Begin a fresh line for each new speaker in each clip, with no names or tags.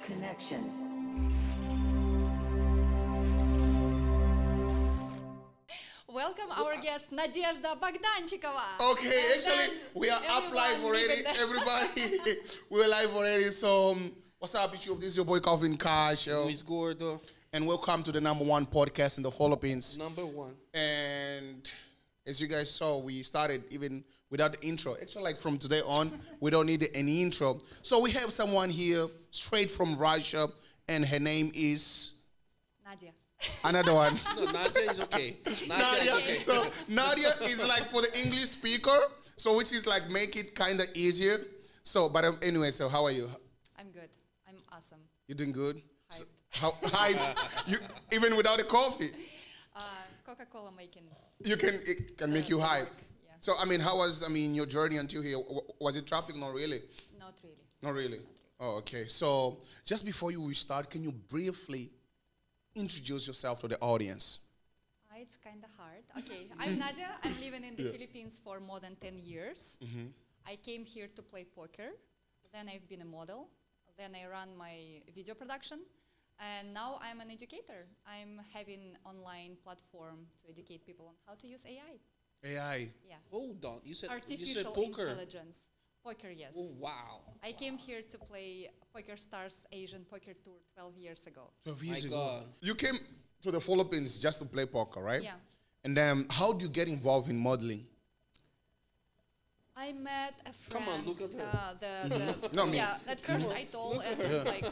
Nadia.knxn.
Welcome our guest Nadezhda Bogdanchikova.
Okay, actually, we are up live already, everybody. We're live already, so what's up, YouTube? This is your boy Calvin Cash.
Luis Gordo.
And welcome to the #1 podcast in the Philippines.
#1.
And as you guys saw, we started even without the intro. Actually, like from today on, we don't need any intro. So we have someone here straight from Russia, and her name is
Nadia.
Another one.
No, Nadia is okay. Nadia is okay.
So Nadia is like for the English speaker, so which is like make it kind of easier. So, but anyway, so how are you?
I'm good. I'm awesome.
You doing good? So,
Hyped.
how you even without the coffee?
Coca-Cola making.
It can make you hype.
Yeah.
So I mean, how was your journey until here? Was it traffic? Not really.
Not really.
Not really. Oh, okay. So just before we start, can you briefly introduce yourself to the audience?
It's kind of hard. Okay, I'm Nadia. I'm living in the Philippines for more than 10 years. I came here to play poker. Then I've been a model. Then I run my video production. And now I'm an educator. I'm having online platform to educate people on how to use AI.
AI.
Yeah.
Hold on. You said
Artificial
poker.
intelligence. Poker, yes.
Oh, wow.
I came here to play Poker Stars Asian Poker Tour 12 years ago.
12 years
My
ago.
God.
You came to the Philippines just to play poker, right?
Yeah.
And then how do you get involved in modeling?
I met a friend.
Come on, look at her.
No, me.
Yeah, at first I told and like,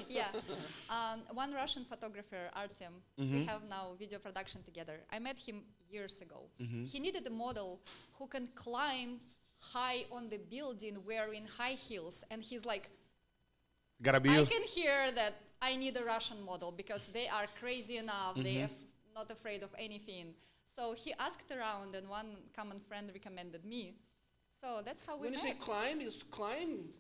yeah. One Russian photographer, Artem, we have now video production together. I met him years ago. He needed a model who can climb high on the building wearing high heels. And he's like,
Gotta be
I
you.
can hear that I need a Russian model because they are crazy enough. They are not afraid of anything. So he asked around, and one common friend recommended me. So that's how we
When you
met.
say climb, is climb?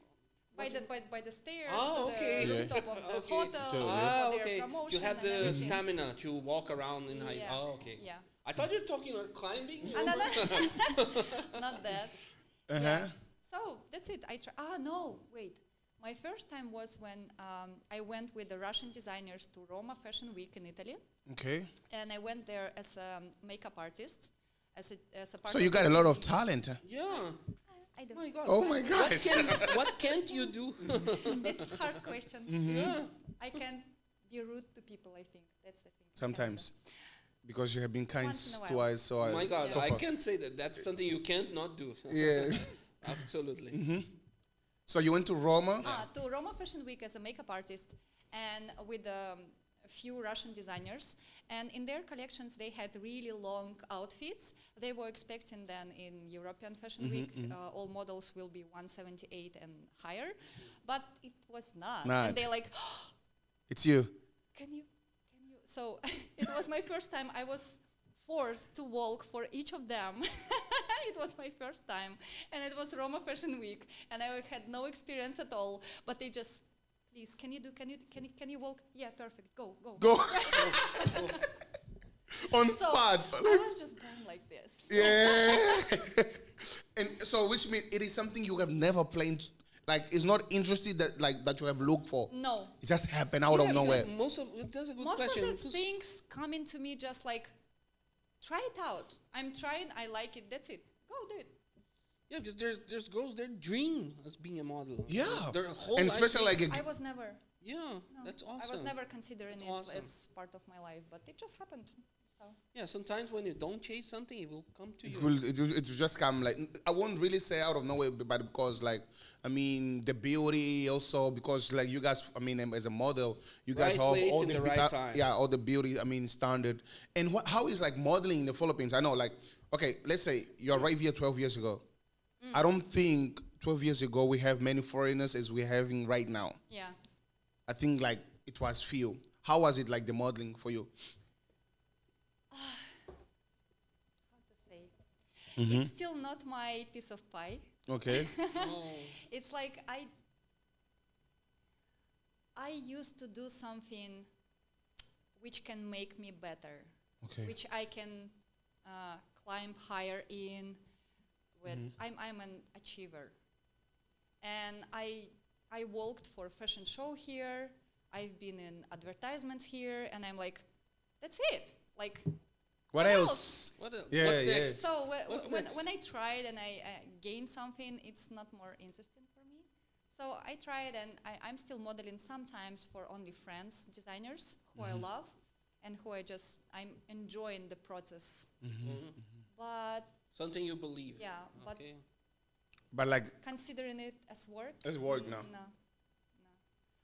By the stairs
Oh,
to
okay.
the rooftop of the hotel,
Ah,
for their
okay.
promotion
You have
and
the
everything.
stamina to walk around in height.
Yeah.
Oh, okay.
Yeah.
I thought you were talking about climbing.
Not that. Yeah. So that's it. No, wait. My first time was when I went with the Russian designers to Roma Fashion Week in Italy.
Okay.
And I went there as a makeup artist, as a part
So
of
you got
the
a lot of
team.
talent.
Yeah.
I do.
My God.
Oh my gosh.
What can't you do?
It's a hard question.
Yeah.
I can be rude to people, I think. That's the thing.
Sometimes. Because you have been kind
Once in a
to
while.
us, so
My God,
so
I
far.
can't say that. That's something you can't not do.
Yeah.
Absolutely.
So you went to Roma.
To Roma Fashion Week as a makeup artist and with a few Russian designers. And in their collections, they had really long outfits. They were expecting then in European Fashion Week, all models will be 178 and higher. But it was not.
Not.
And they like,
It's you.
can you? So it was my first time. I was forced to walk for each of them. It was my first time, and it was Roma Fashion Week, and I had no experience at all. But they just, please, can you walk? Yeah, perfect. Go.
Go. On
So
spot.
I was just going like this.
Yeah. And so which means it is something you have never planned, like it's not interested that you have looked for.
No.
It just happened out of nowhere.
That's a good
Most
question.
of the things come into me just like, try it out. I'm trying. I like it. That's it. Go do it.
Yeah, because there's girls their dream as being a model.
Yeah.
Their whole
And
life
especially like
I was never.
yeah,
No,
that's awesome.
I was never considering
That's
it
awesome.
as part of my life, but it just happened. So
Yeah, sometimes when you don't chase something, it will come to you.
it will just come like I won't really say out of nowhere, but because like I mean the beauty also because like you guys I mean as a model you guys
Right
have
place
all
in
the
the right time.
yeah all the beauty I mean standard and how is like modeling in the Philippines? I know like okay let's say you arrived here 12 years ago. I don't think 12 years ago we have many foreigners as we're having right now.
yeah,
I think like it was few. How was it like the modeling for you?
how to say? It's still not my piece of pie.
Okay.
Oh.
It's like I used to do something which can make me better,
Okay.
which I can climb higher in. With I'm an achiever, and I I worked for fashion show here. I've been in advertisements here, and I'm like, that's it. Like,
What else?
What else?
Yeah,
What's
yeah.
next?
so
What's next?
when I tried and I gained something, it's not more interesting for me. So I tried, and I'm still modeling sometimes for only friends, designers who I love, and who I'm enjoying the process. But
Something you believe.
yeah, but
Okay.
But like,
considering it as work,
it's work now.
no.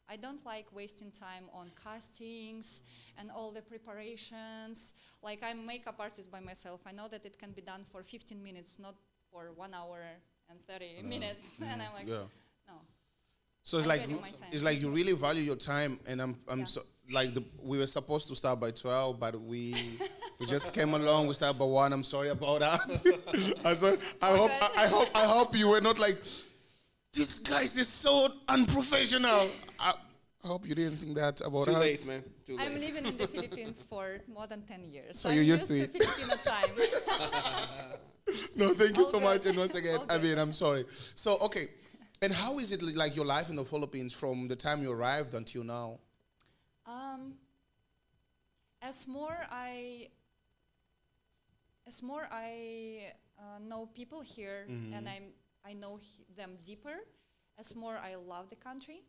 I don't like wasting time on castings and all the preparations. Like, I'm a makeup artist by myself. I know that it can be done for 15 minutes, not for 1 hour and 30 minutes. And I'm like,
Yeah.
no.
So it's
I'm
like
getting my time.
it's like you really value your time, and I'm
Yeah.
so like we were supposed to start by 12, but we just came along. We started by 1. I'm sorry about that. I hope you were not like, these guys is so unprofessional. I hope you didn't think that about
Too
us.
late, man. Too late.
I'm living in the Philippines for more than 10 years.
So
I'm
you're used to it.
Filipino time.
No, thank you
All
so
good.
much. And once again,
All
I
good.
mean, I'm sorry. So, okay. And how is it like your life in the Philippines from the time you arrived until now?
As more I know people here, and I know them deeper, as more I love the country.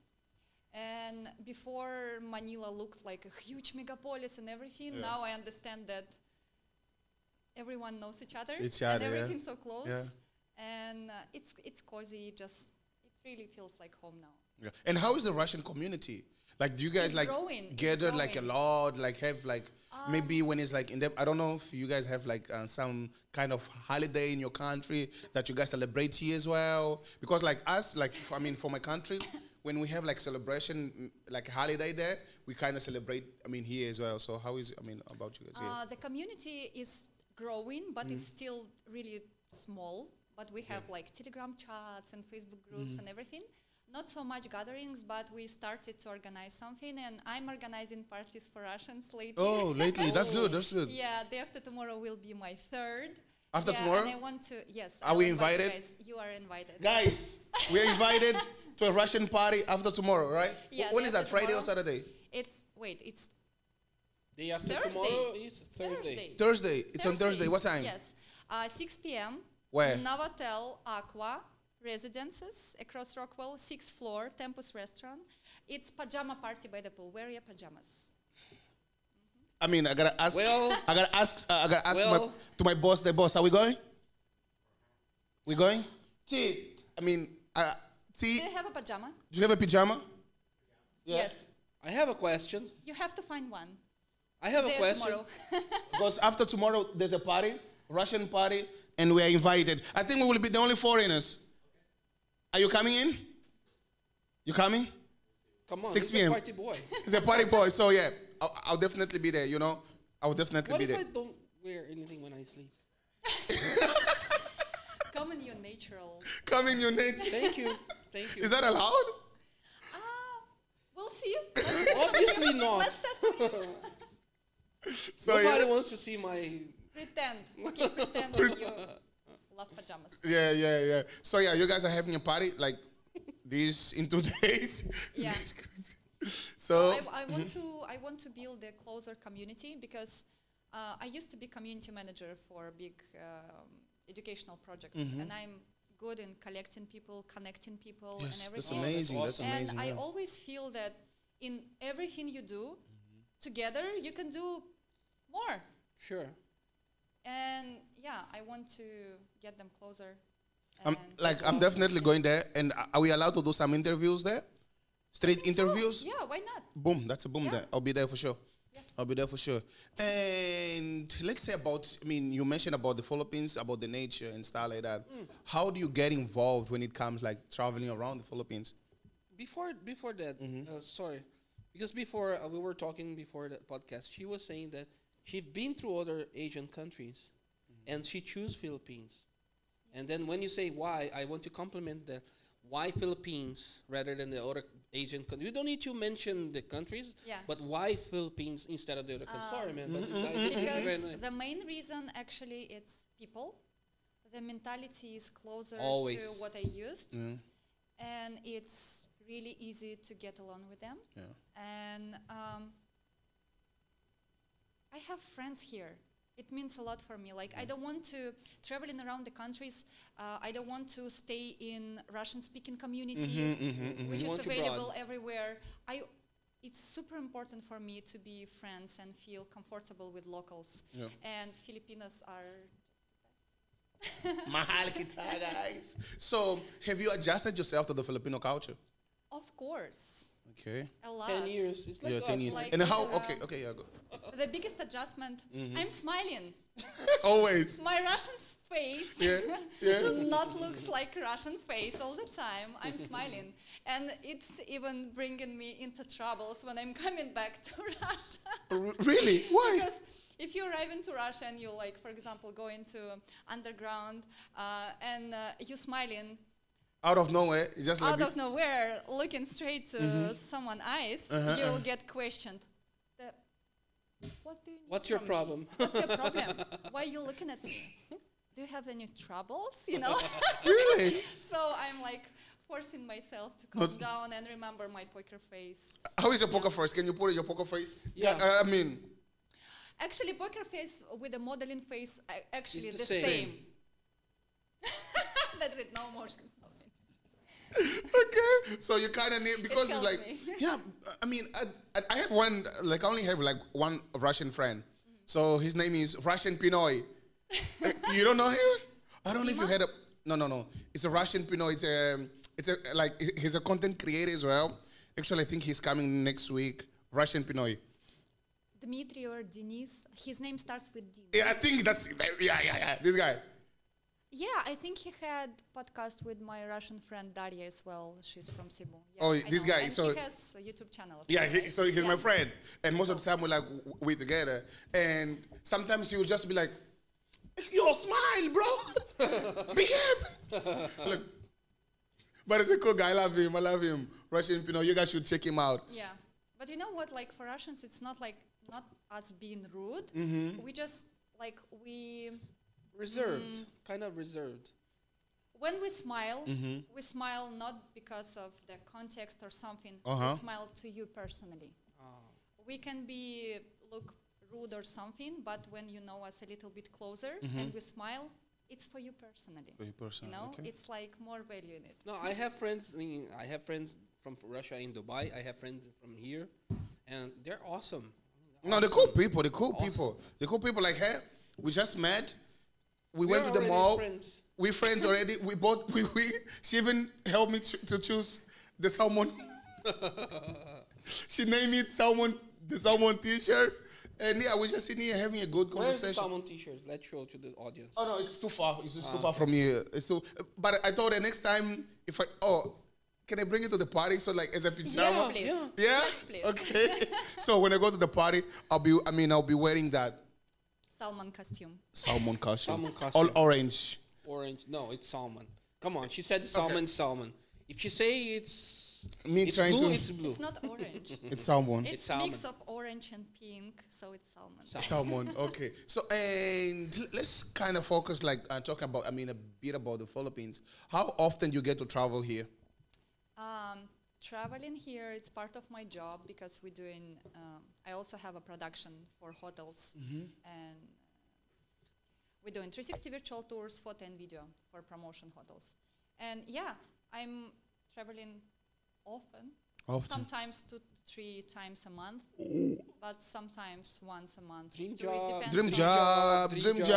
And before, Manila looked like a huge megapolis and everything. Now I understand that everyone knows each other,
Each
and
other, yeah.
everything's so close.
Yeah.
And it's cozy. It really feels like home now.
Yeah. And how is the Russian community? Like, do you guys
It's
like
growing. It's
gather like a
growing.
lot? Like have like maybe when it's like in the, I don't know if you guys have like some kind of holiday in your country that you guys celebrate here as well. Because like us, like I mean, for my country, when we have like celebration, like a holiday there, we kind of celebrate. I mean, here as well. So how is I mean about you guys here?
The community is growing, but it's still really small. But we have like Telegram chats and Facebook groups and everything. Not so much gatherings, but we started to organize something, and I'm organizing parties for Russians lately.
Oh, lately, that's good. That's good.
Yeah, day after tomorrow will be my third.
After
Yeah,
tomorrow?
And I want to, yes.
Are
I'll
we
invite you
invited?
guys. You are invited.
Guys, we're invited to a Russian party after tomorrow, right?
Yeah,
When
day
is that?
after
Friday or
tomorrow.
Saturday?
It's
Day after
Thursday.
tomorrow is Thursday.
Thursday. It's on Thursday. What time?
Yes. 6 p.m.
Where?
Novotel Aqua Residences across Rockwell, 6th floor, Tempus Restaurant. It's pajama party by the pool. Wear your pajamas.
I mean, I gotta ask.
Well-
I gotta ask
well-
to my boss. The boss, are we going? We going? T. I mean, T.
Do you have a pajama?
Do you have a pajama?
Yes.
I have a question.
You have to find one.
I have
Today
a
or
question.
tomorrow.
Because after tomorrow there's a party, Russian party, and we are invited. I think we will be the only foreigners. Are you coming in? You coming?
Come on,
6
he's a
p.m.
party boy.
It's a party boy, so yeah, I'll definitely be there. You know, I'll definitely
What
be
if
there.
I don't wear anything when I sleep?
Come in your natural.
Come in your nature.
Thank you. Thank you.
Is that allowed?
We'll see.
Obviously not.
Let's test it.
So
Nobody
yeah.
wants to see my.
Pretend. Okay, pretend that you love pajamas.
Yeah. So yeah, you guys are having a party like this in 2 days.
Yeah.
So
I want to build a closer community because I used to be community manager for big educational projects, and I'm good in collecting people, connecting people, and
yes, that's
everything.
amazing.
That's
That's
awesome.
amazing.
And I
yeah.
always feel that in everything you do together, you can do more.
Sure.
And yeah, I want to get them closer.
I'm
and
I'm definitely going there. And are we allowed to do some interviews there? Straight
So,
interviews?
yeah, why not?
Boom, that's a boom
Yeah.
there. I'll be there for sure.
Yeah.
I'll be there for sure. And let's say about, I mean, you mentioned about the Philippines, about the nature and stuff like that. How do you get involved when it comes like traveling around the Philippines?
Before that, sorry, because before we were talking before the podcast, she was saying that she'd been through other Asian countries, and she chose Philippines. And then when you say why, I want to compliment that. Why Philippines rather than the other Asian countries? You don't need to mention the countries,
Yeah.
but why Philippines instead of the other countries? Sorry, man, but you guys are very
Because
nice.
the main reason actually it's people. The mentality is closer
Always.
to what I used. And it's really easy to get along with them.
Yeah.
And I have friends here. It means a lot for me. Like, I don't want to traveling around the countries. I don't want to stay in Russian-speaking community, which
You
is
want to
available
broaden.
everywhere. It's super important for me to be friends and feel comfortable with locals.
Yeah.
And Filipinos are
Mahal kita, guys. So, have you adjusted yourself to the Filipino culture?
of course,
Okay.
a lot.
10 years. It's like
Yeah, 10
us.
years.
Like
And how?
even,
Okay, yeah, go.
The biggest adjustment, I'm smiling.
Always.
My Russian face
Yeah, yeah.
not looks like Russian face all the time. I'm smiling. And it's even bringing me into troubles when I'm coming back to Russia.
Really? Why?
Because if you arrive into Russia and you, like, for example, go into underground and you're smiling,
Out of nowhere, it's just like
out of nowhere, looking straight to someone's eyes, you'll get questioned. What do you need
What's your
from me?
problem?
What's your problem? Why are you looking at me? Do you have any troubles? You know?
really?
So I'm like forcing myself to calm down and remember my poker face.
How is your poker face? Can you put it your poker face?
Yeah.
I mean,
Actually, poker face with the modeling face, actually
It's
the
the
same.
same.
That's it, no emotions. Nothing.
okay. So you kind of need because it's
helped
like,
me.
yeah. I mean, I have one. Like, I only have like one Russian friend. So his name is Russian Pinoy. You don't know him? I don't know if you
Timo?
heard of. No. It's a Russian Pinoy. It's a like he's a content creator as well. Actually, I think he's coming next week. Russian Pinoy.
Dmitry or Denis, his name starts with D.
Yeah, I think that's yeah. This guy.
Yeah, I think he had podcast with my Russian friend Daria as well. She's from Cebu. Yeah,
Oh,
I
this
know.
guy,
And
so-
he has a YouTube channel. as
Yeah,
well, right?
so he's
Yeah.
my friend, and most of the time we're together, and sometimes he will just be like, "Yo, smile, bro, behave." Look, but it's a cool guy. I love him. Russian Pino, you guys should check him out.
Yeah, but you know what? Like, for Russians, it's not us being rude. We just like
Reserved. Kind of reserved.
when we smile not because of the context or something.
Uh-huh.
We smile to you personally. We can look rude or something, but when you know us a little bit closer and we smile, it's for you personally.
For you personally,
You know,
okay.
it's like more value in it.
No, I have friends. I have friends from Russia in Dubai. I have friends from here, and they're awesome.
No, the cool people, the cool people like her. We just met. We went to the
already
mall.
friends.
We friends already. We both. She even helped me to choose the salmon. She named it salmon. The salmon T-shirt. And yeah, we're just sitting here having a good
Where's the
conversation.
salmon t-shirts? Let's show to the audience.
Oh no, it's too far. It's just too far from here. It's too. But I thought the next time, if can I bring it to the party? So like as a pajama.
Yes, please.
Yeah.
Yeah.
Yes, please.
Okay. So when I go to the party, I'll be wearing that
Salmon costume.
salmon costume.
Salmon costume.
All orange.
Orange. No, it's salmon. Come on, she said salmon, salmon. If she say it's
Me
it's
trying
blue,
to.
it's blue.
It's not orange.
It's salmon.
It's
salmon.
mix of orange and pink, so it's salmon.
Salmon. Okay. So and let's kind of focus talk about a bit about the Philippines. How often you get to travel here?
Traveling here, it's part of my job because we're doing. I also have a production for hotels, and we're doing 360 virtual tours, photo and video for promotion hotels. And yeah, I'm traveling often. Sometimes 2 to 3 times a month, but sometimes once a month.
Dream
too. It
job.
depends
Dream
on-
job.
Dream
Dream
job.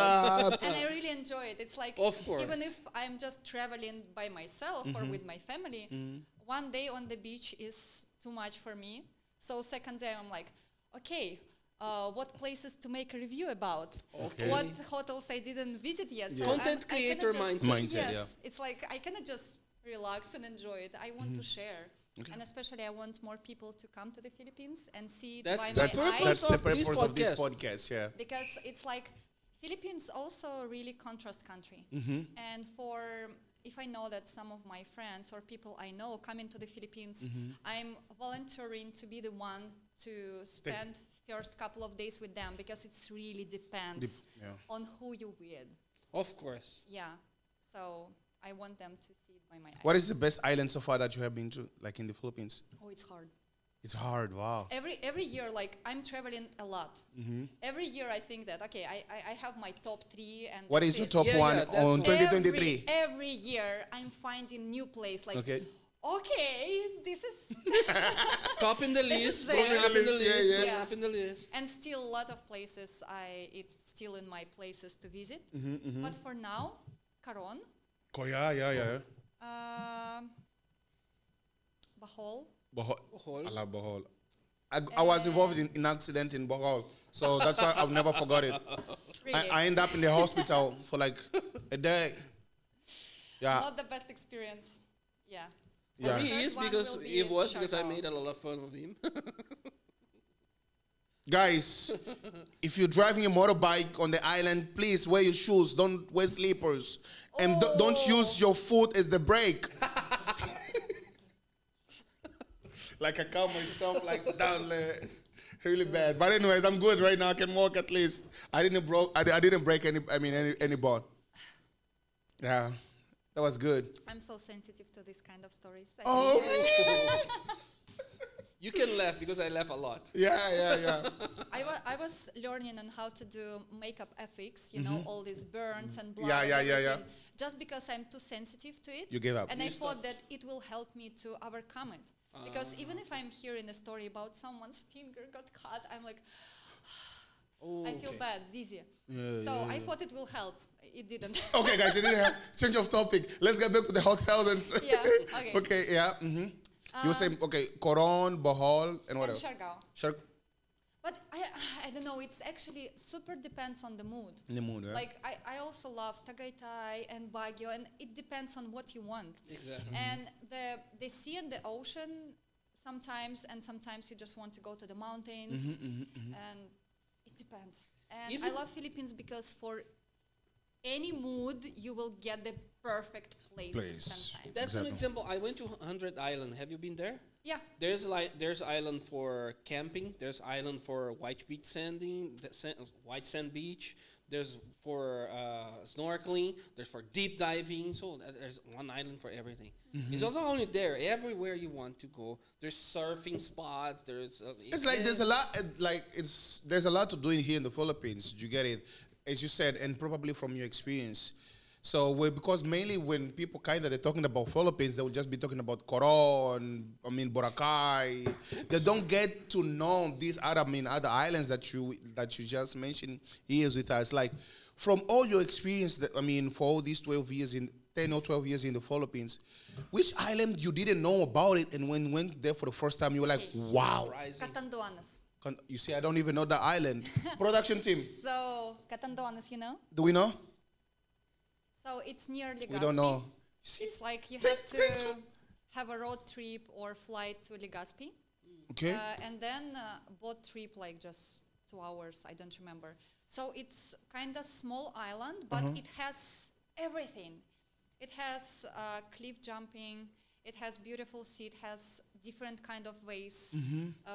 job.
And I really enjoy it. It's like,
Of course.
even if I'm just traveling by myself or with my family, one day on the beach is too much for me. So second day I'm like, okay, what places to make a review about?
Okay.
What hotels I didn't visit yet? So
Content
I cannot
creator
just-
mindset,
Yes,
yeah.
it's like I cannot just relax and enjoy it. I want to share. And especially I want more people to come to the Philippines and see it
That's
by
the
my
purpose
eyes.
That's the
of this
purpose of this
podcast.
podcast. Yeah.
Because it's like Philippines also a really contrast country. And if I know that some of my friends or people I know come into the Philippines, I'm volunteering to be the one to spend first couple of days with them because it's really depends
Yeah.
on who you with.
Of course.
Yeah. So I want them to see it my
What is the best island so far that you have been to, like in the Philippines?
Oh, it's hard.
It's hard. Wow.
Every year, like I'm traveling a lot. Every year, I think that okay, I have my top 3, and
What
that's
is your
it.
top
Yeah,
one
yeah, that's
on
all.
2023?
Every year, I'm finding new place. Like
Okay.
okay, this is
Top in the
This
list,
is
going
there.
up in the
Yeah,
list,
yeah.
going
Yeah.
up in the list.
and still a lot of places. It's still in my places to visit. But for now, Caron,
Oh, yeah.
um, Bohol.
Bohol.
Bohol.
I love Bohol. I was involved in an accident in Bohol, so that's why I've never forgot it.
Really,
I end up in the hospital for like a day. Yeah,
not the best experience. Yeah.
yeah.
For me,
Third
it is
one
because
will be
it was because I
Siargao.
made a lot of fun of him.
Guys, if you're driving a motorbike on the island, please wear your shoes. Don't wear slippers, and don't use your foot as the brake. Like I calm myself like down there, really bad. But anyways, I'm good right now. I can walk at least. I didn't break any bone. Yeah, that was good.
I'm so sensitive to this kind of stories.
Oh,
You can laugh because I laugh a lot.
yeah.
I was learning on how to do makeup FX, you know, all these burns and blood.
Yeah,
and
yeah.
everything, Just because I'm too sensitive to it.
You gave up.
And I thought that it will help me to overcome it. Because even if I'm hearing a story about someone's finger got cut, I'm like, I feel bad, dizzy. So I thought it will help. It didn't.
Okay, guys, it didn't have change of topic. Let's get back to the hotels and stuff.
Yeah, okay.
Okay, yeah. You were saying, okay, Coron, Bohol, and what
And
else?
Siargao. But I don't know, it's actually super depends on the mood.
In the mood, yeah.
Like I also love Tagaytay and Baguio, and it depends on what you want.
Exactly.
And the sea and the ocean sometimes, and sometimes you just want to go to the mountains, and it depends. And I
Even-
love Philippines because for any mood you will get the perfect places sometimes.
That's an
Exactly.
example. I went to 100 Island. Have you been there?
Yeah.
There's island for camping. There's island for white beach sanding, white sand beach. There's for snorkeling. There's for deep diving. So there's one island for everything. It's not only there. Everywhere you want to go, there's surfing spots. There's
It's like there's a lot, there's a lot to do here in the Philippines. You get it, as you said, and probably from your experience. So because mainly when people they're talking about Philippines, they will just be talking about Coron, Boracay. They don't get to know these other islands that you just mentioned here with us. Like from all your experience, for all these 10 or 12 years in the Philippines, which island you didn't know about it, and when you went there for the first time, you were like, wow.
surprising.
Catanduanes.
You see, I don't even know the island. Production team,
So Catanduanes, you know?
do we know?
So it's near Legazpi.
We don't know.
It's like you have to have a road trip or flight to Legazpi.
Okay.
And then boat trip like just 2 hours, I don't remember. So it's kind of small island, but it has everything. It has cliff jumping, it has beautiful sea, it has different kind of waves,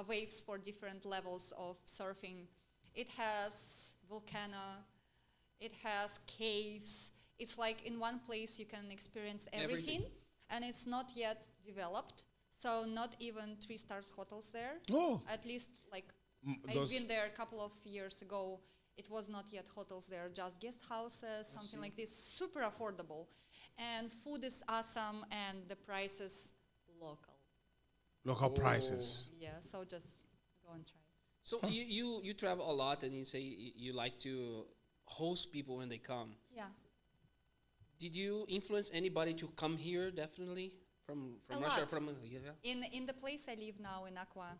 waves for different levels of surfing. It has volcano, it has caves. It's like in one place you can experience everything. And it's not yet developed. So not even 3 stars hotels there.
Oh.
At least like I've
those-
been there a couple of years ago. It was not yet hotels there, just guest houses, something like this, super affordable. And food is awesome and the prices local.
Local prices.
Yeah, so just go and try.
So you travel a lot, and you say you like to host people when they come.
Yeah.
Did you influence anybody to come here? Definitely from
A
Russia,
lot.
from
In the place I live now in Aqua,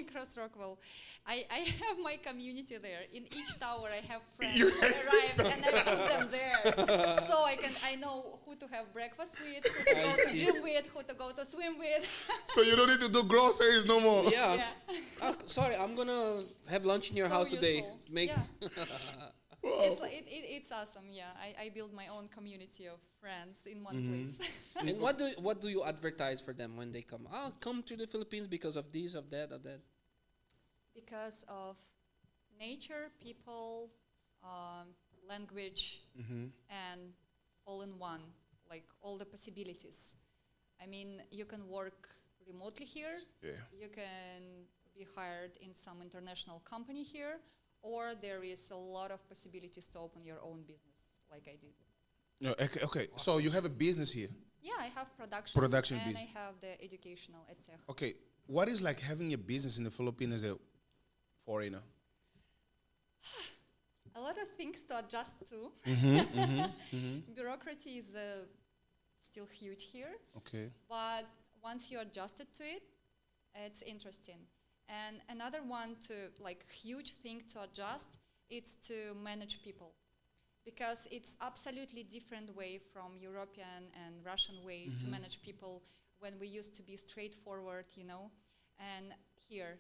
across Rockwell, I have my community there. In each tower I have friends who arrived and I put them there. So I know who to have breakfast with, who to go to gym with, who to go to swim with.
So you don't need to do groceries no more.
Yeah.
Yeah.
Sorry, I'm gonna have lunch in your
So
house today.
useful.
Make
Yeah. It's awesome, yeah. I build my own community of friends in one place.
And what do you advertise for them when they come? Come to the Philippines because of this, of that, of that.
Because of nature, people, language, and all in one. like all the possibilities. I mean, you can work remotely here.
Yeah.
You can be hired in some international company here, or there is a lot of possibilities to open your own business, like I did.
No, okay. So you have a business here.
Yeah, I have production.
Production
and
business.
I have the educational EdTech.
Okay. What is like having a business in the Philippines as a foreigner?
A lot of things to adjust to. Bureaucracy is still huge here,
Okay.
but once you adjusted to it, it's interesting. And another one to like huge thing to adjust, it's to manage people, because it's absolutely different way from European and Russian way to manage people when we used to be straightforward, you know, and here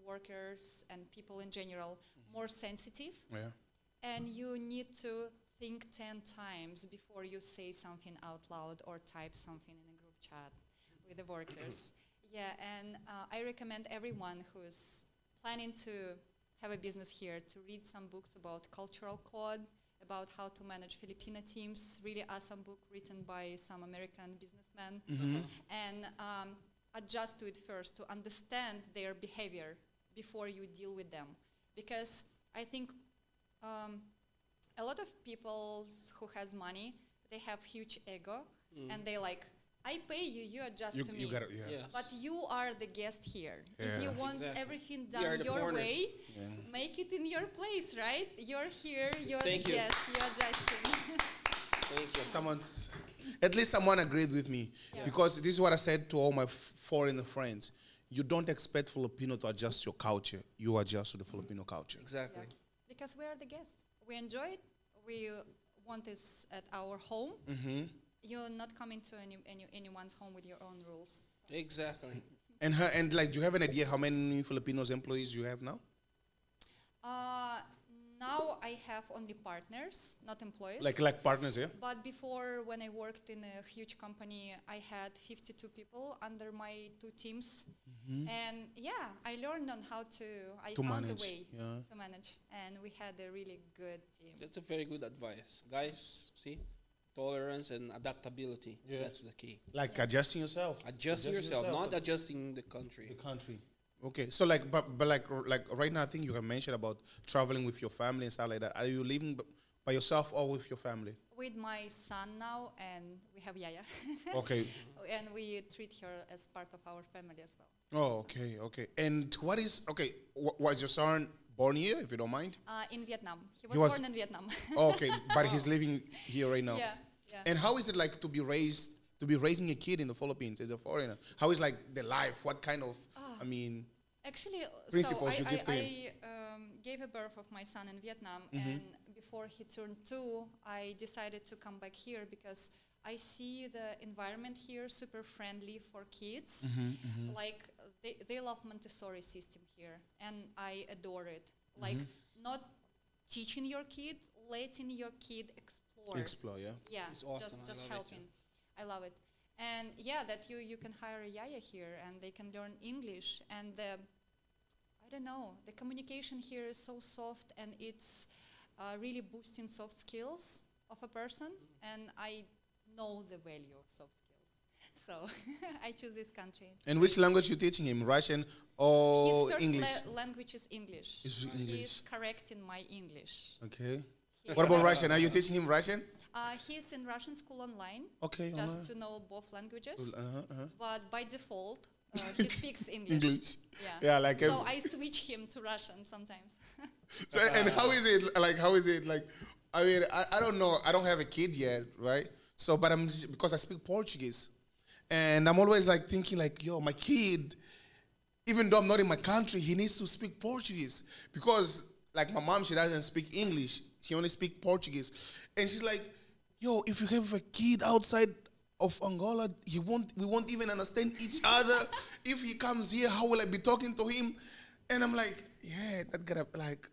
workers and people in general more sensitive,
Yeah.
and you need to think 10 times before you say something out loud or type something in a group chat with the workers. Yeah, and I recommend everyone who's planning to have a business here to read some books about cultural code, about how to manage Filipino teams. Really awesome book written by some American businessman. And adjust to it first to understand their behavior before you deal with them. Because I think a lot of people who has money, they have huge ego, and they like, I pay you, you adjust to me.
You got it. Yeah.
Yes.
But you are the guest here.
Yeah.
If you want
Exactly.
everything
We are
done
the
your
foreigners.
way,
Yeah.
make it in your place, right? You're here, you're
Thank
the
you.
guest, you're adjusting.
Thank you.
Someone's, at least someone agreed with me,
Yeah.
because this is what I said to all my foreign friends. You don't expect Filipino to adjust your culture. You adjust to the Filipino culture.
Exactly.
Yeah. Because we are the guests. We enjoy it. We want this at our home. You're not coming to anyone's home with your own rules.
Exactly.
And like, do you have an idea how many Filipinos employees you have now?
Now I have only partners, not employees.
Like partners, yeah?
But before, when I worked in a huge company, I had 52 people under my 2 teams. And yeah, I learned on how I
To
found
manage,
a way
yeah.
to manage. And we had a really good team.
That's a very good advice. Guys, see? Tolerance and adaptability.
Yeah.
That's the key.
Like adjusting yourself.
Adjusting yourself, not adjusting the country.
the country. Okay, so like, but like right now, I think you have mentioned about traveling with your family and stuff like that. Are you living by yourself or with your family?
With my son now, and we have Yaya.
Okay.
And we treat her as part of our family as well.
Oh, okay. And what is was your son born here, if you don't mind?
In Vietnam. He
He
was
was-
born in Vietnam.
Oh, okay, but he's living here right now.
Yeah.
And how is it like to be raising a kid in the Philippines as a foreigner? How is like the life? What kind of, I mean,
Actually,
principles
so
you give to him?
I gave a birth of my son in Vietnam, and before he turned 2, I decided to come back here because I see the environment here super friendly for kids. Like they love Montessori system here, and I adore it. Like not teaching your kid, letting your kid explore.
Explore, yeah.
Yeah,
It's awesome. I
just
love it
helping. I love it. And yeah, that you can hire a Yaya here and they can learn English. And I don't know, the communication here is so soft, and it's really boosting soft skills of a person. And I know the value of soft skills. So I choose this country.
And which language you teaching him? Russian or
His first
English?
Language is English.
Is English.
He's correcting my English.
Okay. What about Russian? Are you teaching him Russian?
He's in Russian school online.
Okay.
Just to know both languages.
Uh-huh.
But by default, he speaks English.
English.
Yeah.
Yeah, like
So I switch him to Russian sometimes.
So, and how is it like? I mean, I don't know. I don't have a kid yet, right? So, but because I speak Portuguese, and I'm always like thinking like, yo, my kid, even though I'm not in my country, he needs to speak Portuguese because like my mom, she doesn't speak English. She only speaks Portuguese, and she's like, yo, if you have a kid outside of Angola, we won't even understand each other. If he comes here, how will I be talking to him? And I'm like, yeah, that gotta like,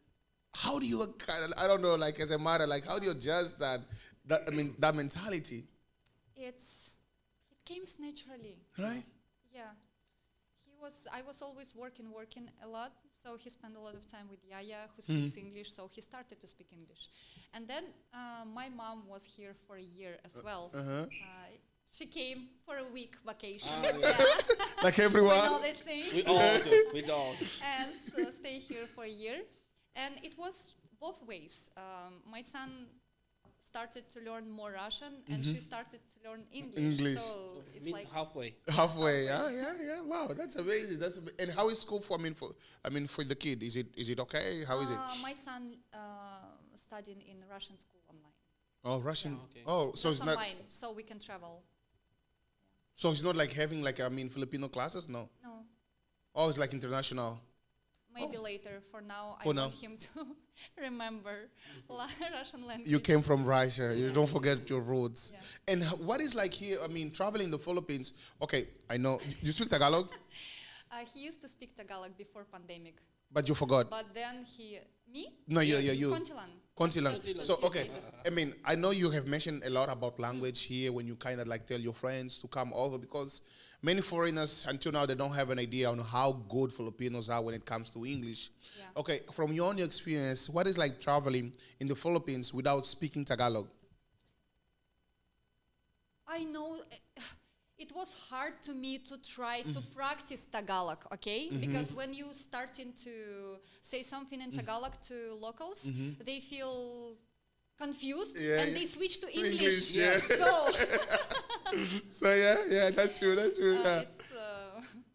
how do you, I don't know, like as a mother, like how do you adjust that mentality?
It came naturally.
Right?
Yeah. He I was always working a lot. So he spent a lot of time with Yaya, who speaks English. So he started to speak English. And then my mom was here for a year as well. She came for a week vacation.
Like everyone.
All this thing.
We all do. We all do.
And so stay here for a year. And it was both ways. My son started to learn more Russian, and she started to learn English. So it's
Means
like
halfway.
Halfway, yeah. Wow, that's amazing. And how is school for? For the kid, is it okay? How is it?
my son studying in Russian school online.
Oh, Russian.
Yeah, okay.
Oh, so
Just
it's not.
online, so we can travel.
So it's not like having Filipino classes. No.
No,
Oh, it's like international.
maybe later. For now,
For
I
now.
want him to remember Russian language.
You came from Russia. You don't forget your roots.
Yeah.
And what is like here? Traveling the Philippines. Okay, I know you speak Tagalog,
He used to speak Tagalog before pandemic,
but you forgot.
but then me?
No, you.
Kontilan.
Kontilan.
Just
So
few
okay,
phrases.
I know you have mentioned a lot about language here when you kind of like tell your friends to come over, because many foreigners until now they don't have an idea on how good Filipinos are when it comes to English.
Yeah.
Okay, from your own experience, what is like traveling in the Philippines without speaking Tagalog?
I know it was hard to me to try to practice Tagalog, okay? Because when you starting to say something in Tagalog to locals, they feel confused and they switch to English.
yeah.
So
So yeah, that's true. Yeah.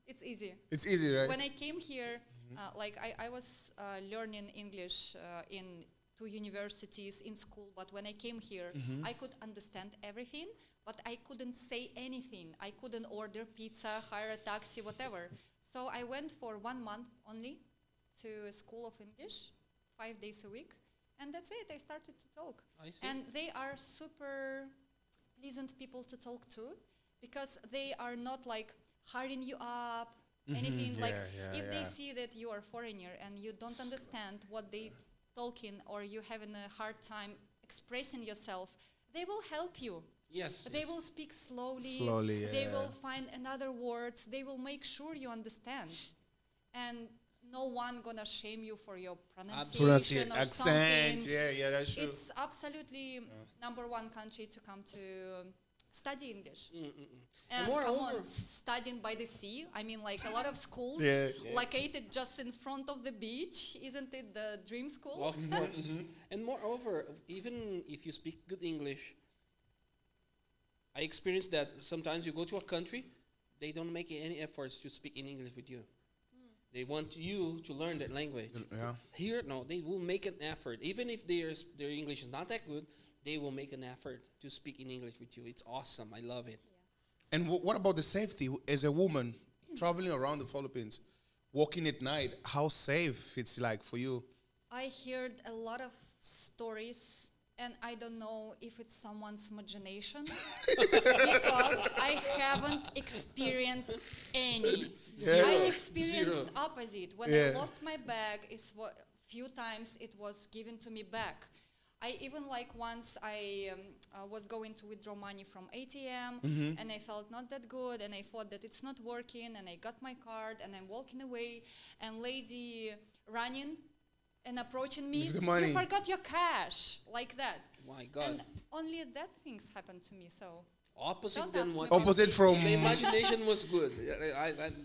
it's easy.
It's easy, right?
When I came here, I was learning English in 2 universities in school, but when I came here, I could understand everything, but I couldn't say anything. I couldn't order pizza, hire a taxi, whatever. So I went for 1 month only to a school of English, 5 days a week, and that's it. I started to talk.
I see.
And they are super pleasant people to talk to, because they are not like hurrying you up, anything. Like if they see that you are foreigner and you don't understand what they talking, or you having a hard time expressing yourself, they will help you.
Yes.
They will speak slowly.
Slowly,
They
yeah.
will find another words. They will make sure you understand. And no one gonna shame you for your pronunciation or
accent.
something.
Yeah, that's true.
It's absolutely number 1 country to come to study English. And come on, studying by the sea. I mean, like a lot of schools located just in front of the beach. Isn't it the dream school?
Of course. And moreover, even if you speak good English, I experienced that sometimes you go to a country, they don't make any efforts to speak in English with you. They want you to learn that language.
Yeah.
Here, no, they will make an effort. Even if their English is not that good, they will make an effort to speak in English with you. It's awesome. I love it.
And what about the safety as a woman traveling around the Philippines, walking at night? How safe it's like for you?
I heard a lot of stories, and I don't know if it's someone's imagination, because I haven't experienced any. I experienced opposite. When I lost my bag, few times it was given to me back. I even once I was going to withdraw money from ATM, and I felt not that good, and I thought that it's not working, and I got my card, and I'm walking away, and lady running and approaching me,
With the money.
you forgot your cash, like that.
My God.
And only that things happened to me, so.
Opposite
Don't
than
ask me
what
about
Opposite from
the imagination was good.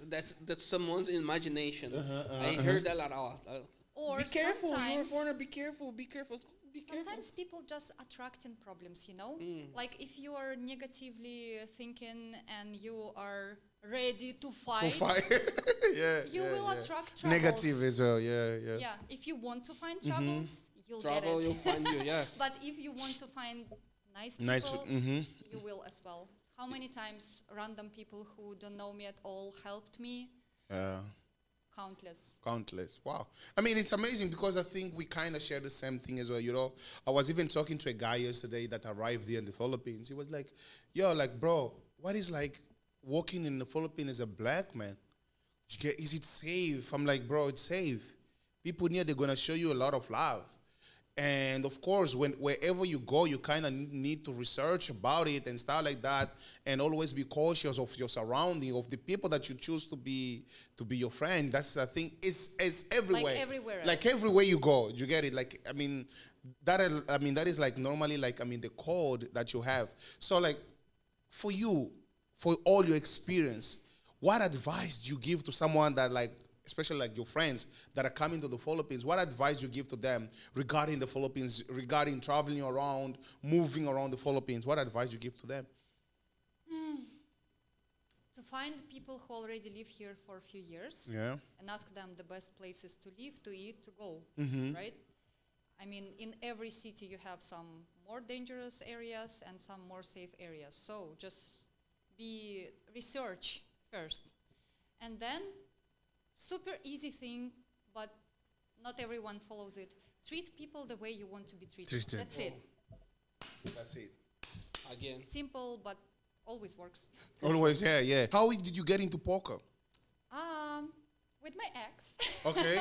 That's someone's imagination. I heard that a lot.
Or
Be careful, you're a
sometimes-
foreigner. Be careful. Be careful. Be careful.
Sometimes people just attracting problems, you know? Like if you are negatively thinking and you are ready to fight, you will attract troubles.
Negative as well. Yeah.
Yeah, if you want to find troubles, you'll
Trouble,
get
you'll
it.
find you. Yes.
But if you want to find nice people,
Nice.
you will as well. How many times random people who don't know me at all helped me?
Yeah.
Countless.
Wow. I mean, it's amazing because I think we kind of share the same thing as well. You know, I was even talking to a guy yesterday that arrived here in the Philippines. He was like, yo, like, bro, what is like walking in the Philippines as a black man? Is it safe? I'm like, bro, it's safe. People here, they're going to show you a lot of love. And of course, wherever you go, you kind of need to research about it and stuff like that, and always be cautious of your surrounding, of the people that you choose to be your friend. That's the thing. It's everywhere.
Like everywhere else.
Like everywhere you go, you get it. Like that is like normally like the code that you have. So like for you, for all your experience, what advice do you give to someone that like, especially like your friends that are coming to the Philippines, what advice you give to them regarding the Philippines, regarding traveling around, moving around the Philippines? What advice you give to them?
To find people who already live here for a few years and ask them the best places to live, to eat, to go, right? I mean, in every city you have some more dangerous areas and some more safe areas. So just research first. And then super easy thing, but not everyone follows it. Treat people the way you want to be treated. That's it.
That's it.
Again.
Simple, but always works.
Always, yeah. How did you get into poker?
With my ex.
Okay.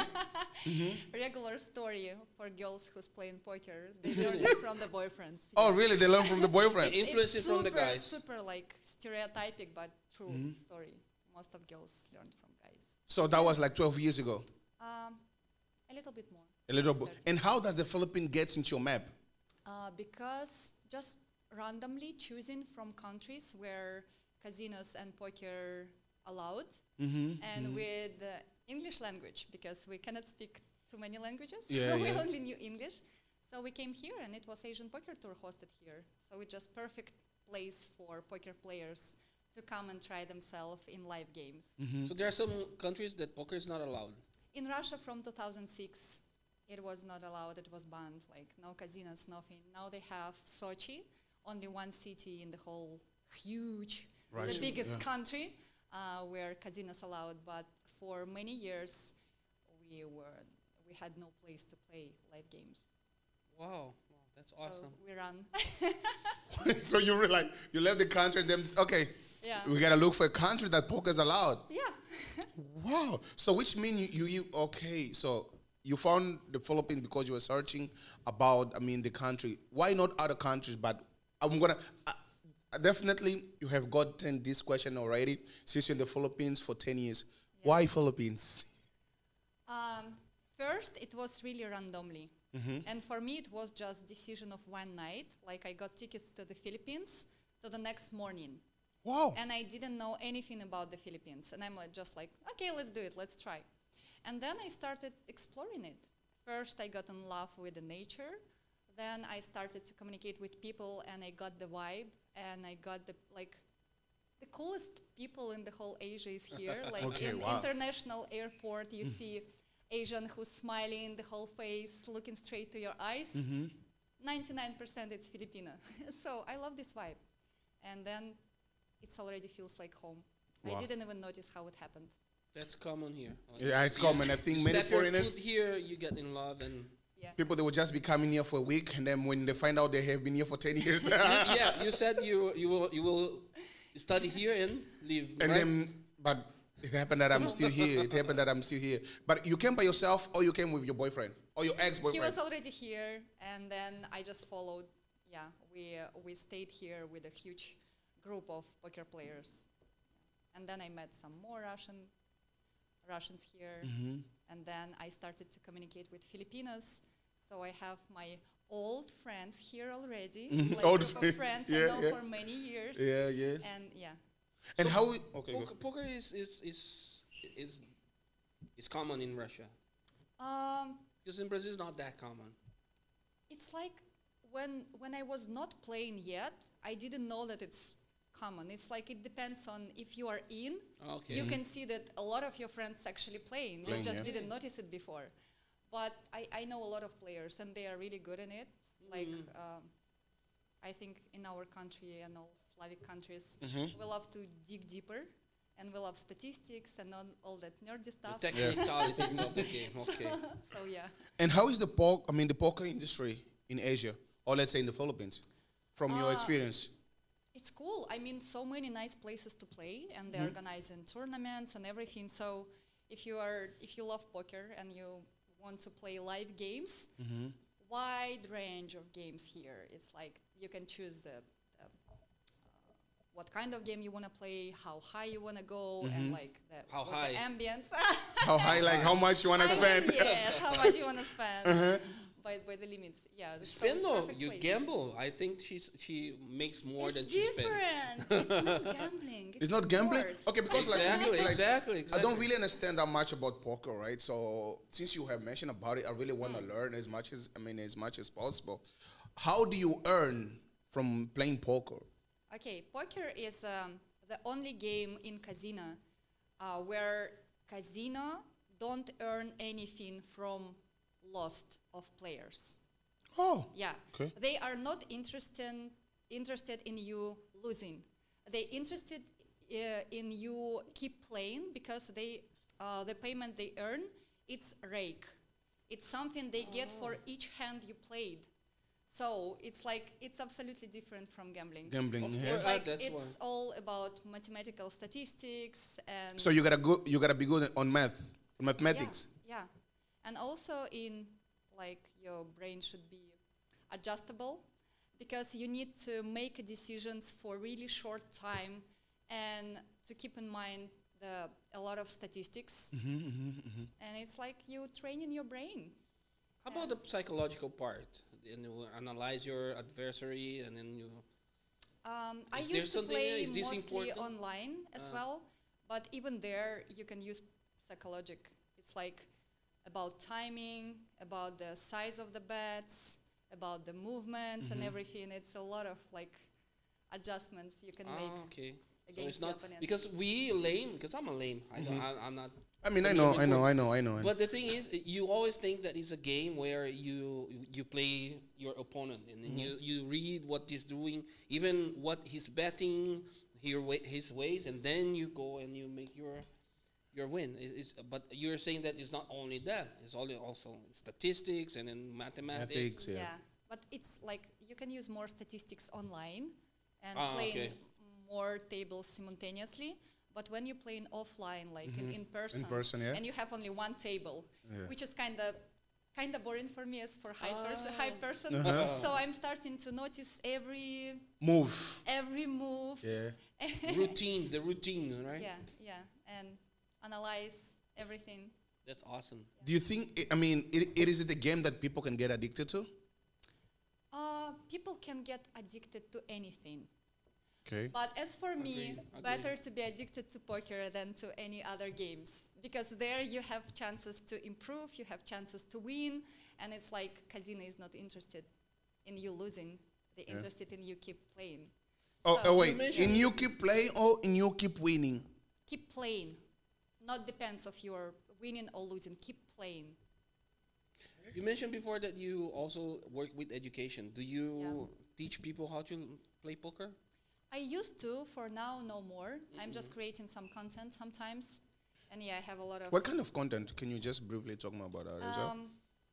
Regular story for girls who's playing poker. They learn it from the boyfriends.
Oh, really? They learn from the boyfriend?
The influence is from the guys.
Super like stereotypic, but true story. Most of girls learn from guys.
So that was like 12 years ago?
A little bit more.
A little bit. And how does the Philippines get into your map?
Because just randomly choosing from countries where casinos and poker allowed, and with English language, because we cannot speak too many languages. We only knew English. So we came here, and it was Asian Poker Tour hosted here. So it's just perfect place for poker players to come and try themselves in live games.
So there are some countries that poker is not allowed.
In Russia from 2006, it was not allowed, it was banned, like no casinos, nothing. Now they have Sochi, only one city in the whole huge, the biggest country where casinos allowed, but for many years we had no place to play live games.
Wow, that's awesome.
So we ran.
So you were like, you left the country and then, okay, we gotta look for a country that poker's allowed.
Yeah.
Wow. So which means you okay, so you found the Philippines because you were searching about, the country. Why not other countries? But I'm gonna, definitely you have gotten this question already, since you're in the Philippines for 10 years. Yeah. Why Philippines?
First, it was really randomly. And for me, it was just decision of one night. Like I got tickets to the Philippines to the next morning.
Wow.
And I didn't know anything about the Philippines. And I'm just like, okay, let's do it, let's try. And then I started exploring it. First, I got in love with the nature. Then I started to communicate with people, and I got the vibe, and I got the coolest people in the whole Asia is here. Like in international airport, you see Asian who's smiling, the whole face, looking straight to your eyes. 99% it's Filipino. So I love this vibe. And then it already feels like home. Wow. I didn't even notice how it happened.
That's common here.
Yeah, it's common. I think many foreigners
here, you get in love, and
people, they will just be coming here for a week, and then when they find out they have been here for 10 years.
You said you will study here and leave.
And then, but it happened that I'm still here. But you came by yourself, or you came with your boyfriend, or your ex-boyfriend?
He was already here, and then I just followed. Yeah, we stayed here with a huge group of poker players, and then I met some more Russians here, and then I started to communicate with Filipinos. So I have my old friends here already, like
old
group of friends I know for many years. And
And
so
how? Okay.
Poker is common in Russia. Because in Brazil it's not that common.
It's like when I was not playing yet, I didn't know that it's common. It's like it depends on if you are in. Okay. You can see that a lot of your friends actually playing. You just didn't notice it before. But I know a lot of players, and they are really good in it. Like I think in our country and all Slavic countries, we love to dig deeper, and we love statistics and all that nerdy stuff.
The technicalities of the game. Okay.
So yeah.
And how is the poker industry in Asia, or let's say in the Philippines, from your experience?
It's cool. I mean, so many nice places to play, and they're organizing tournaments and everything. So if you love poker and you want to play live games, wide range of games here. It's like you can choose what kind of game you want to play, how high you want to go, and like
How
what
high?
the ambience.
How high, like how much you want to spend?
Yes, how much you want to spend by the limits. Yeah, so
Spend
it's
though,
perfect
you
place.
gamble. I think she makes more than she spends.
Different. It's not gambling.
It's not gambling?
sport.
Okay, because
Exactly.
I don't really understand that much about poker, right? So since you have mentioned about it, I really want to learn as much as possible. How do you earn from playing poker?
Okay, poker is the only game in casino where casino don't earn anything from loss of players.
Oh,
Yeah,
okay.
they are not interested in you losing. They interested in you keep playing because they the payment they earn, it's rake. It's something they get for each hand you played. So it's like it's absolutely different from gambling.
Gambling.
Of
Yeah.
course.
It's like
That's
it's all about mathematical statistics and
So you gotta be good on mathematics.
Yeah, and also in like your brain should be adjustable because you need to make decisions for really short time and to keep in mind a lot of statistics. And it's like you train in your brain.
How about the psychological part? And you analyze your adversary, and then you.
I
Is there
used to
something
play
is this
mostly
important?
online as well, but even there you can use psychologic. It's like about timing, about the size of the bets, about the movements and everything. It's a lot of like adjustments you can make
Okay. So
against
it's
the
not
opponent.
because we lame. Because I'm a lame. I'm not.
I mean, I
familiar
know.
with poker. But the thing is, you always think that it's a game where you play your opponent and then you read what he's doing, even what he's betting, his ways, and then you go and you make your win. But you're saying that it's not only that; it's also statistics and then mathematics.
Ethics, yeah.
Yeah, but it's like you can use more statistics online and
Ah,
play
okay.
more tables simultaneously. But when you play in offline, like in person,
yeah.
and you have only one table,
Yeah.
which is kind of boring for me as for high person. So I'm starting to notice every
Move.
move.
Yeah.
The routines, right?
Yeah, and analyze everything.
That's awesome.
Do you think? Is it a game that people can get addicted to?
People can get addicted to anything.
Okay.
But as for me,
Agree.
better to be addicted to poker than to any other games. Because there you have chances to improve, you have chances to win, and it's like casino is not interested in you losing. They're interested in you keep playing. So
Wait.
mentioned-
In you keep playing or in you keep winning?
keep playing. Not depends if you're winning or losing. Keep playing.
You mentioned before that you also work with education. Do you teach people how to play poker?
I used to, for now, no more. I'm just creating some content sometimes. And yeah, I have a lot of...
What kind of content? Can you just briefly talk more about that as well?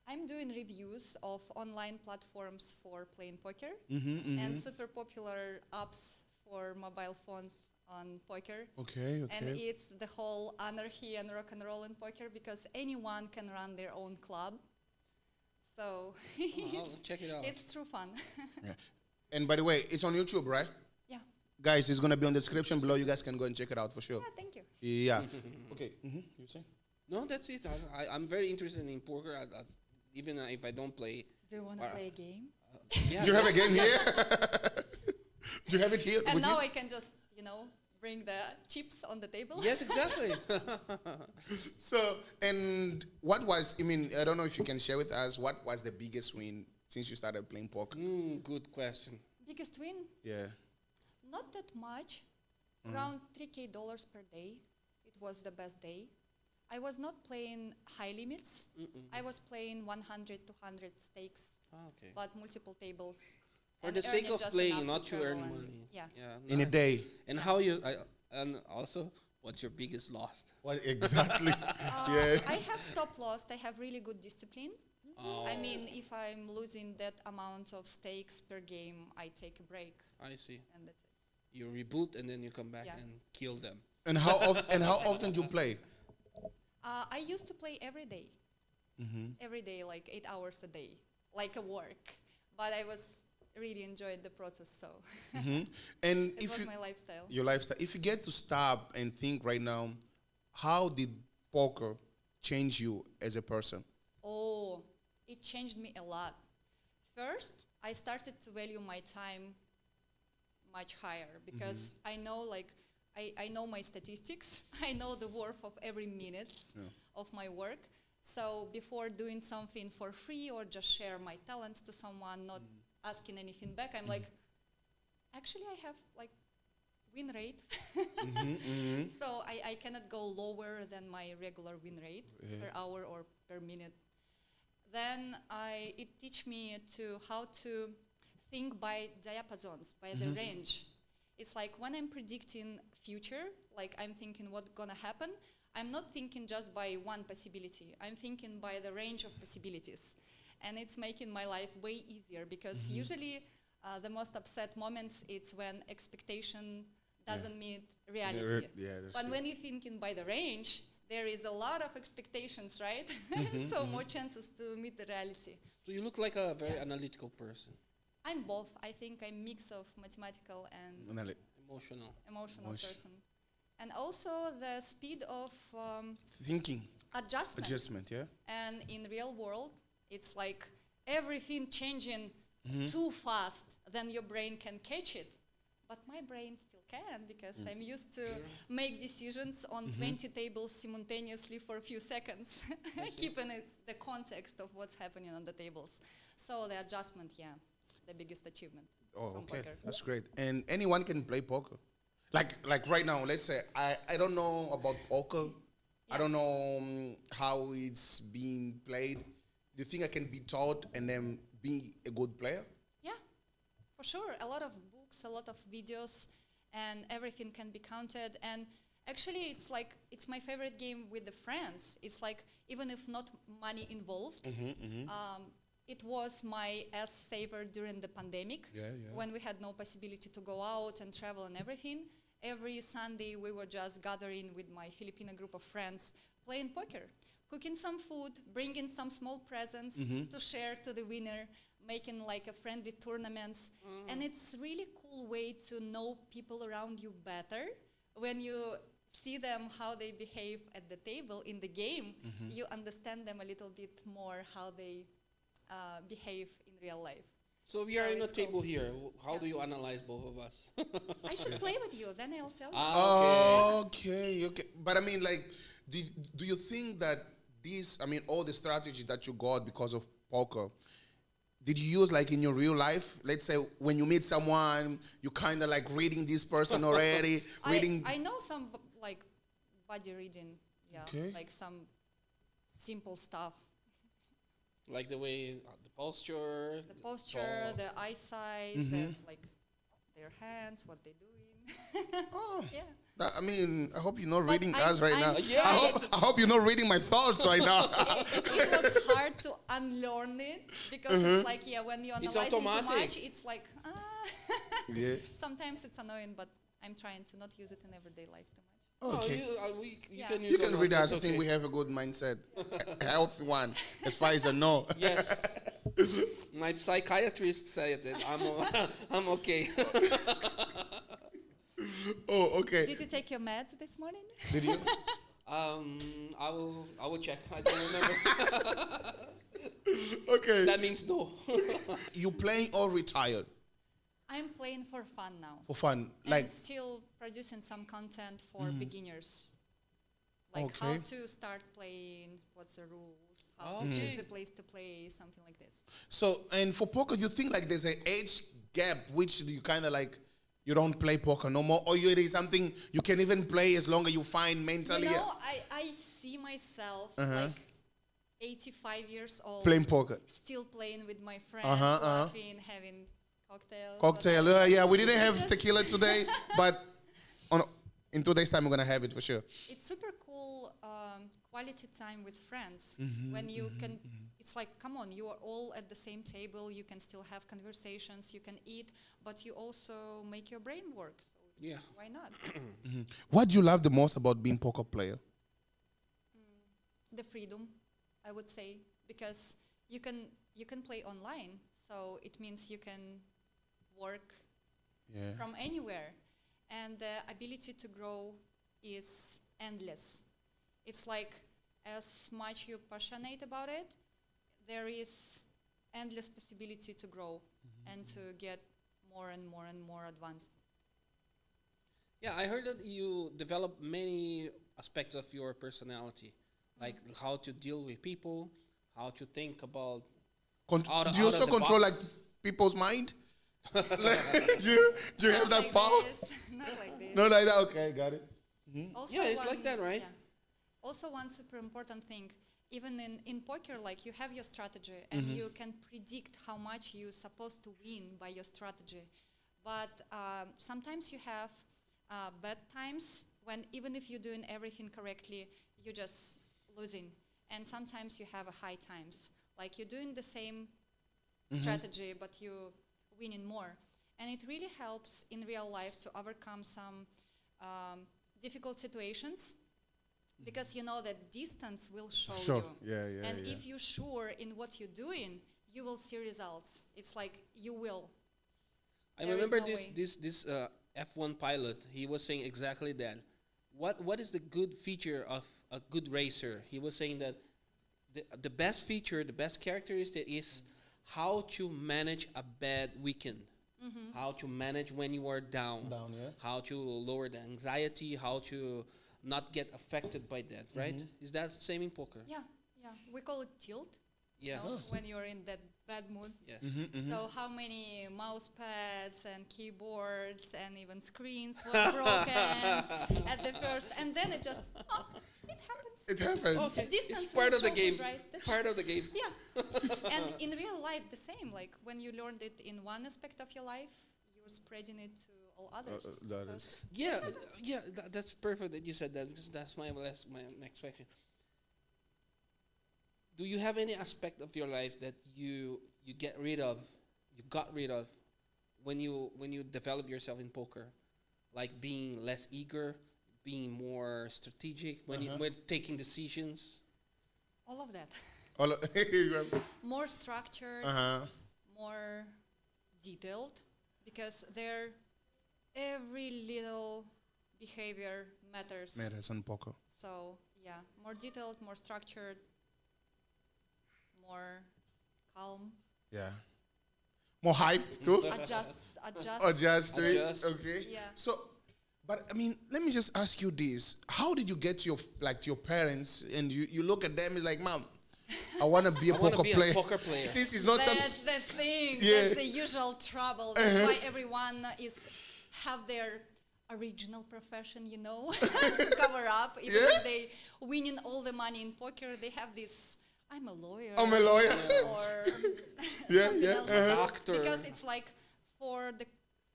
I'm doing reviews of online platforms for playing poker and super popular apps for mobile phones on poker.
Okay.
And it's the whole anarchy and rock and roll in poker because anyone can run their own club. So
I'll check it out.
it's true fun.
Yeah. And by the way, it's on YouTube, right?
Yeah.
Guys, it's gonna be on the description below. You guys can go and check it out for sure.
Yeah, thank you.
Yeah. Okay. You saying?
No, that's it. I'm very interested in poker. Even if I don't play.
Do you want to play a game?
Yeah,
Do you have a game here? Do you have it here?
And
with
now
you?
I can just, bring the chips on the table.
Yes, exactly.
So, and what was? I don't know if you can share with us what was the biggest win since you started playing poker.
Good question.
Biggest win?
Yeah.
Not that much. Around $3K per day. It was the best day. I was not playing high limits. I was playing 100, 200 stakes,
Okay.
but multiple tables.
For
and
the sake
earning
of
just
playing,
enough
not to
travel
earn
and-
money.
Yeah.
In a
nice.
day.
And and also, what's your biggest loss?
What exactly? Yeah.
I have stop loss. I have really good discipline.
Oh,
I mean, if I'm losing that amount of stakes per game, I take a break,
I see.
and that's it.
You reboot and then you come back
Yeah.
and kill them.
And how often do you play?
I used to play every day. Every day, like 8 hours a day. like a work, but I was really enjoyed the process. So
And
it
if
was
you,
my lifestyle.
your lifestyle, if you get to stop and think right now, how did poker change you as a person?
Oh, it changed me a lot. First, I started to value my time much higher because I know like I know my statistics. I know the worth of every minute of my work. So before doing something for free or just share my talents to someone, not asking anything back, I'm like, actually I have like win rate. So I cannot go lower than my regular win rate per hour or per minute. Then it teach me to how to think by diapasons, by the range. It's like when I'm predicting future, like I'm thinking what's gonna happen, I'm not thinking just by one possibility. I'm thinking by the range of possibilities. And it's making my life way easier because usually the most upset moments it's when expectation doesn't meet reality. But when you're thinking by the range, there is a lot of expectations, right? So more chances to meet the reality.
So you look like a very analytical person.
I'm both. I think I'm a mix of mathematical and emotional person. And also the speed of
Thinking.
adjustment.
Yeah.
And in real world, it's like everything changing too fast, then your brain can catch it. But my brain still can because I'm used to make decisions on 20 tables simultaneously for a few seconds, keeping the context of what's happening on the tables. So the adjustment, the biggest achievement from poker.
That's great. And anyone can play poker. Like right now, let's say I don't know about poker. I don't know how it's being played. Do you think I can be taught and then be a good player?
Yeah, for sure. A lot of books, a lot of videos, and everything can be counted. And actually, it's my favorite game with the friends. It's like, even if not money involved, it was my ass saver during the pandemic when we had no possibility to go out and travel and everything. Every Sunday, we were just gathering with my Filipino group of friends, playing poker, cooking some food, bringing some small presents to share to the winner, making like a friendly tournaments. And it's really cool way to know people around you better. When you see them, how they behave at the table in the game, you understand them a little bit more, how they behave in real life.
So we are in a table here. How do you analyze both of us?
I should play with you, then I'll tell you.
Okay. But I mean, like, do you think that all the strategy that you got because of poker, did you use like in your real life? Let's say when you meet someone, you kind of like reading this person already.
I know some like body reading, like some simple stuff.
Like the way, the posture,
the eyesight, and like their hands, what they're doing.
I hope you're not reading us right now.
Yeah.
I hope you're not reading my thoughts right now.
It was hard to unlearn it because it's like, when you analyze it too much, it's like, Sometimes it's annoying, but I'm trying to not use it in evereveryday life too much.
Okay.
You
can read us. I think we have a good mindset. A healthy one, as far as I know.
Yes. My psychiatrist said that I'm okay.
Oh, okay.
Did you take your meds this morning?
Did you?
I will check. I don't remember.
Okay.
That means no.
You playing or retired?
I'm playing for fun now.
For fun,
like still producing some content for beginners, like how to start playing, what's the rules, how to choose a place to play, something like this.
So, and for poker, you think like there's an age gap which you kind of like you don't play poker no more, or it is something you can even play as long as you find mentally.
You know, I see myself like 85 years old
playing poker,
still playing with my friends, laughing, having
cocktail. We didn't have tequila today, but in 2 days' time we're gonna have it for sure.
It's super cool quality time with friends when you can. It's like, come on, you are all at the same table. You can still have conversations. You can eat, but you also make your brain work. So why not?
What do you love the most about being poker player?
The freedom, I would say, because you you can play online. So it means you can work
Yeah.
from anywhere. And the ability to grow is endless. It's like as much you're passionate about it, there is endless possibility to grow and to get more and more and more advanced.
Yeah, I heard that you develop many aspects of your personality, like how to deal with people, how to think about.
Do you also control like people's mind? do you have that
Like
power?
this, not like this.
No, like that. Okay, got it.
Also
Yeah, it's like that, right?
Also, one super important thing, even in poker, like you have your strategy and you can predict how much you're supposed to win by your strategy. But sometimes you have bad times when even if you're doing everything correctly, you're just losing. And sometimes you have a high times, like you're doing the same strategy, but you're winning more. And it really helps in real life to overcome some difficult situations, because you know that distance will show you.
Yeah.
And if you're sure in what you're doing, you will see results. It's like you will.
I
There is
remember
no way.
this F1 pilot. He was saying exactly that. What is the good feature of a good racer? He was saying that the best feature, the best characteristic is how to manage a bad weekend. How to manage when you are down. How to lower the anxiety. How to not get affected by that. Right? Is that the same in poker?
Yeah. We call it tilt.
Yes.
You know, when you're in that bad mood.
Yes.
So how many mouse pads and keyboards and even screens was broken at the first, and then it just it happens.
It happens.
The distance
It's part
will
of the
show
game.
this, right?
Part of the game.
Yeah. And in real life, the same. Like when you learned it in one aspect of your life, you're spreading it to all others. So
Yeah, that's perfect that you said that, because that's my next question. Do you have any aspect of your life that you got rid of when you develop yourself in poker, like being less eager, being more strategic when taking decisions?
all of that.
More
More structured, more detailed, because every little behavior matters.
on poker.
So yeah, more detailed, more structured, more calm.
Yeah. More hyped too.
Adjust.
Adjust to it.
Adjust.
Okay.
Yeah.
So, but I mean, let me just ask you this: how did you get to your parents, and you look at them, it's like, Mom, I want to be a poker player.
Poker player.
Since it's not something.
That's the thing.
Yeah.
That's the usual trouble. That's why everyone have their original profession, you know, to cover up. Even if they winning all the money in poker, they have this. I'm a lawyer.
I'm a lawyer.
Or
Yeah,
something
yeah,
else.
Doctor.
Because it's like for the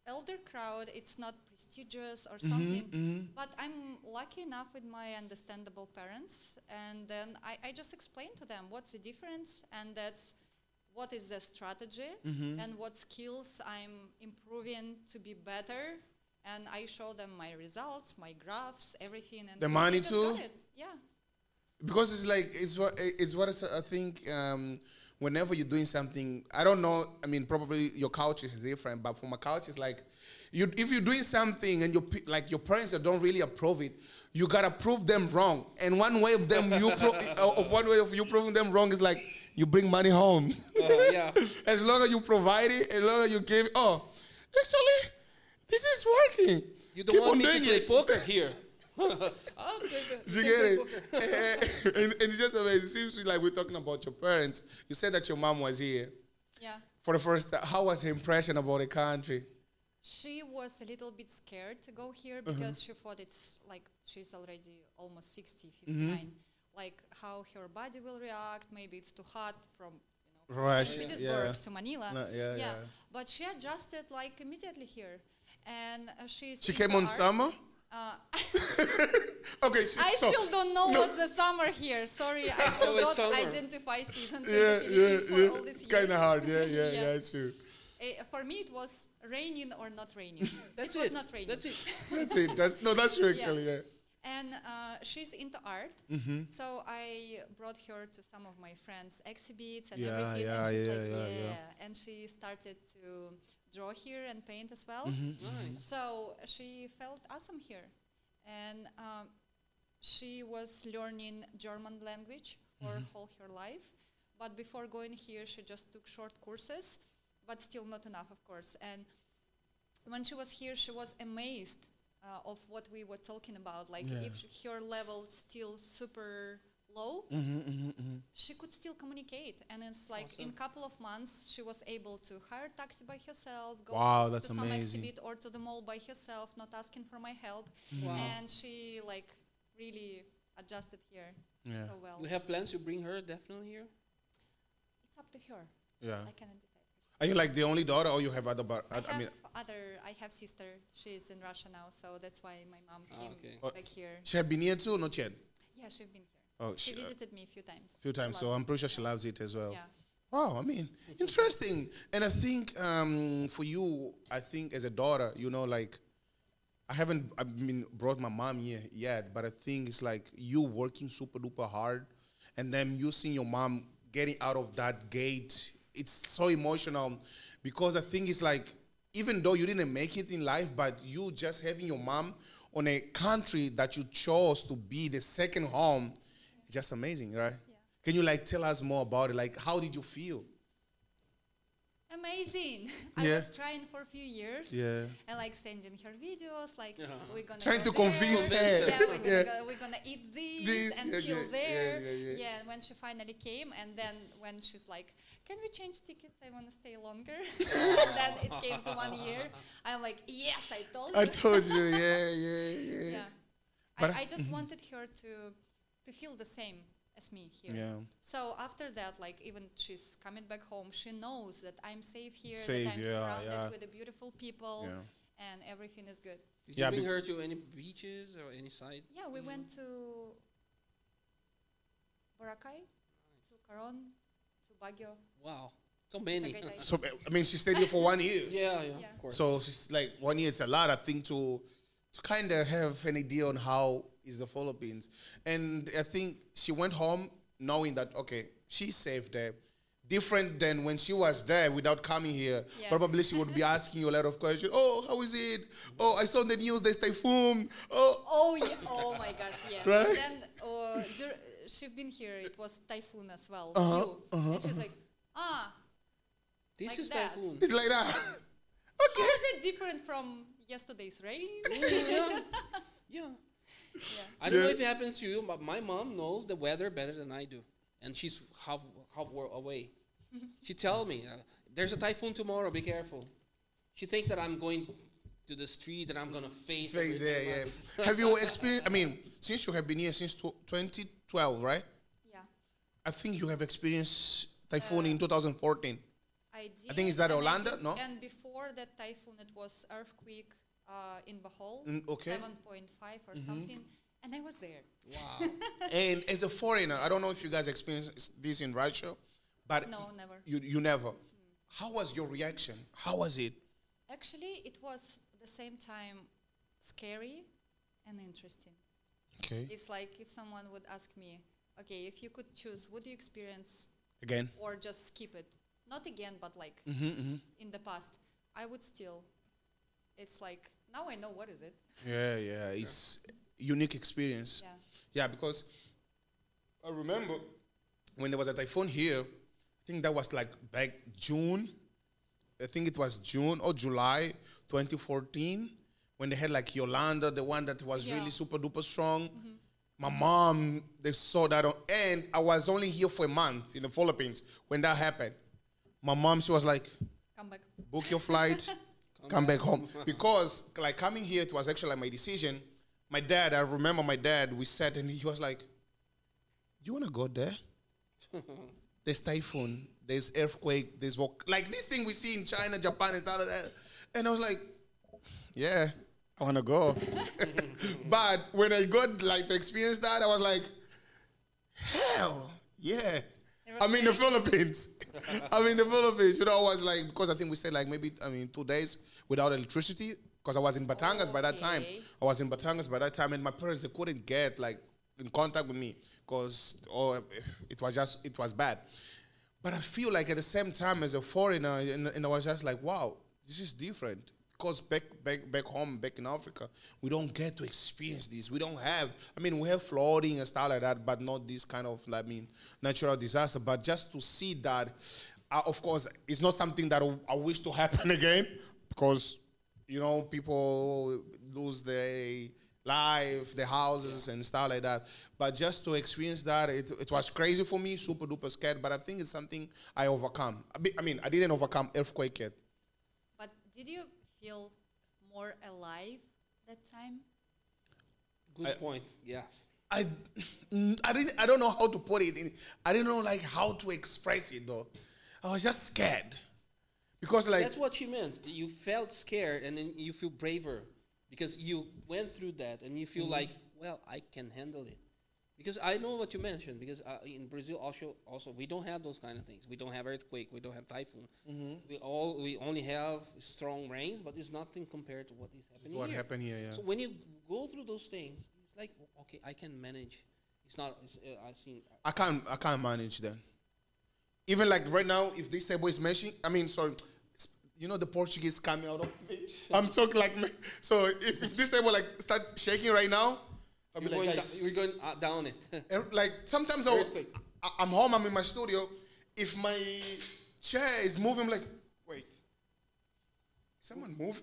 elder crowd, it's not prestigious or something. But I'm lucky enough with my understandable parents, and then I just explain to them what's the difference, and that's what is the strategy and what skills I'm improving to be better. And I show them my results, my graphs, everything. And
The
they
money
just
too?
got it. Yeah.
Because it's what I think. Whenever you're doing something, I don't know. I mean, probably your culture is different, but for my culture, it's like if you're doing something and your parents don't really approve it, you gotta prove them wrong. And one way of them you proving them wrong is like you bring money home.
Yeah.
As long as you provide it, as long as you give. Oh, actually, this is working.
You don't
Keep
want
on
me to
doing
play
it.
poker here.
You get it? And it's just amazing. It seems like we're talking about your parents. You said that your mom was here
Yeah.
for the first time. How was her impression about the country?
She was a little bit scared to go here because she thought it's like she's already almost 60, 59. Like how her body will react. Maybe it's too hot from
Right.
St. Petersburg to Manila.
No, yeah.
But she adjusted like immediately here, and
She came on summer. Okay.
I still don't know what's the summer here. Sorry, I still
always
don't
summer.
identify seasons
Yeah.
for all these
It's kind of
years.
hard. Yeah, it's true.
For me, it was raining or not raining.
That's
it was
it.
not raining.
That's it.
That's it. That's true actually. Yeah.
And she's into art, so I brought her to some of my friends' exhibits and everything. And she's like, and she started to draw here and paint as well.
Nice.
So she felt awesome here, and she was learning German language for whole her life. But before going here, she just took short courses, but still not enough, of course. And when she was here, she was amazed of what we were talking about. Like if her level still super low, she could still communicate. And it's like in couple of months, she was able to hire a taxi by herself, go to some exhibit or to the mall by herself, not asking for my help. And she like really adjusted here so well.
We have plans to bring her definitely here.
It's up to her.
Yeah.
I cannot decide.
Are you like the only daughter, or you have other?
I have sister. She's in Russia now, so that's why my mom came back here.
She have been here too, not yet.
Yeah, she's been here.
Oh,
she visited me a few times.
So I'm pretty sure she loves it as well.
Yeah.
Wow, I mean, interesting. And I think for you, I think as a daughter, you know, like I mean, brought my mom here yet, but I think it's like you working super duper hard, and then you seeing your mom getting out of that gate. It's so emotional because I think it's like, even though you didn't make it in life, but you just having your mom on a country that you chose to be the second home, it's just amazing, right? Yeah. Can you like tell us more about it? Like, how did you feel?
Amazing. I was trying for a few years.
Yeah.
And like sending her videos, like we're gonna
trying to
go
convince
there.
her.
We're gonna eat this and chill there. Yeah. And when she finally came, and then when she's like, "Can we change tickets? I want to stay longer." And then it came to 1 year. I'm like, "Yes, I told you."
I told you. Yeah.
But I just wanted her to feel the same as me here.
Yeah.
So after that, like even she's coming back home, she knows that I'm safe here,
Safe,
that I'm surrounded with the beautiful people, and everything is good.
Did you bring her to any beaches or any side?
Yeah, we went to Boracay, to Caron, to Baguio.
Wow, so many.
So I mean, she stayed here for 1 year.
Yeah, of course.
So she's like 1 year. It's a lot, I think, to kind of have an idea on how is the Philippines. And I think she went home knowing that, okay, she's safe there. Different than when she was there without coming here. Yeah. Probably she would be asking you a lot of questions. Oh, how is it? Oh, I saw on the news there's typhoon.
Oh yeah. Oh my gosh, yeah.
Right?
Then she's been here, it was typhoon as well. And she's like,
this
like
is
that.
typhoon.
It's like that.
Okay. How is it different from yesterday's rain?
Yeah. I don't know if it happens to you, but my mom knows the weather better than I do, and she's half away. She tells me, "There's a typhoon tomorrow. Be careful." She thinks that I'm going to the street and I'm gonna face.
Yeah. Have you experienced? I mean, since you have been here since 2012, right?
Yeah.
I think you have experienced typhoon in 2014.
I did.
I think it's that Orlando, no?
And before that typhoon, it was earthquake in Bohol, 7.5 or something, and I was there.
Wow.
And as a foreigner, I don't know if you guys experienced this in Russia, but
no, never.
You never. How was your reaction? How was it?
Actually, it was at the same time scary and interesting.
Okay.
It's like if someone would ask me, okay, if you could choose, would you experience
again
or just skip it? Not again, but like in the past, I would still. It's like, now I know what is it.
Yeah. It's unique experience. Yeah, because I remember when there was a typhoon here, I think that was like back June. I think it was June or July 2014 when they had like Yolanda, the one that was really super duper strong. My mom, they saw that and I was only here for a month in the Philippines when that happened. My mom, she was like,
come back.
Book your flight. Come back home. Because, like, coming here, it was actually like my decision. My dad, I remember my dad, we sat and he was like, you want to go there? There's typhoon, there's earthquake, there's like this thing we see in China, Japan, and all of that. And I was like, yeah, I want to go. But when I got, like, to experience that, I was like, hell, yeah. I'm in the Philippines. I'm in the Philippines. You know, I was like, because I think we said like maybe, 2 days without electricity because I was in Batangas by that time.
Okay.
I was in Batangas by that time, and my parents, they couldn't get like in contact with me because it was bad. But I feel like at the same time as a foreigner, and I was just like, wow, this is different. Because back home, back in Africa, we don't get to experience this. We don't have, we have flooding and stuff like that, but not this kind of, natural disaster. But just to see that, of course, it's not something that I wish to happen again, because, people lose their life, their houses, and stuff like that. But just to experience that, it was crazy for me, super duper scared. But I think it's something I overcome. I didn't overcome earthquake yet.
But did you feel more alive that time?
Good point. Yes.
I don't know how to put it in. I didn't know how to express it though. I was just scared. Because
that's what she meant. You felt scared and then you feel braver because you went through that and you feel like, well, I can handle it. Because I know what you mentioned. Because in Brazil also we don't have those kind of things. We don't have earthquake. We don't have typhoon. We only have strong rains, but it's nothing compared to what is happening here.
What happened here? Yeah.
So when you go through those things, it's like, okay, I can manage. It's not.
I can't manage then. Even right now, if this table is meshing, the Portuguese coming out of me. I'm talking so if this table start shaking right now,
We're going down it.
Sometimes I'm home, I'm in my studio. If my chair is moving, I'm like, wait,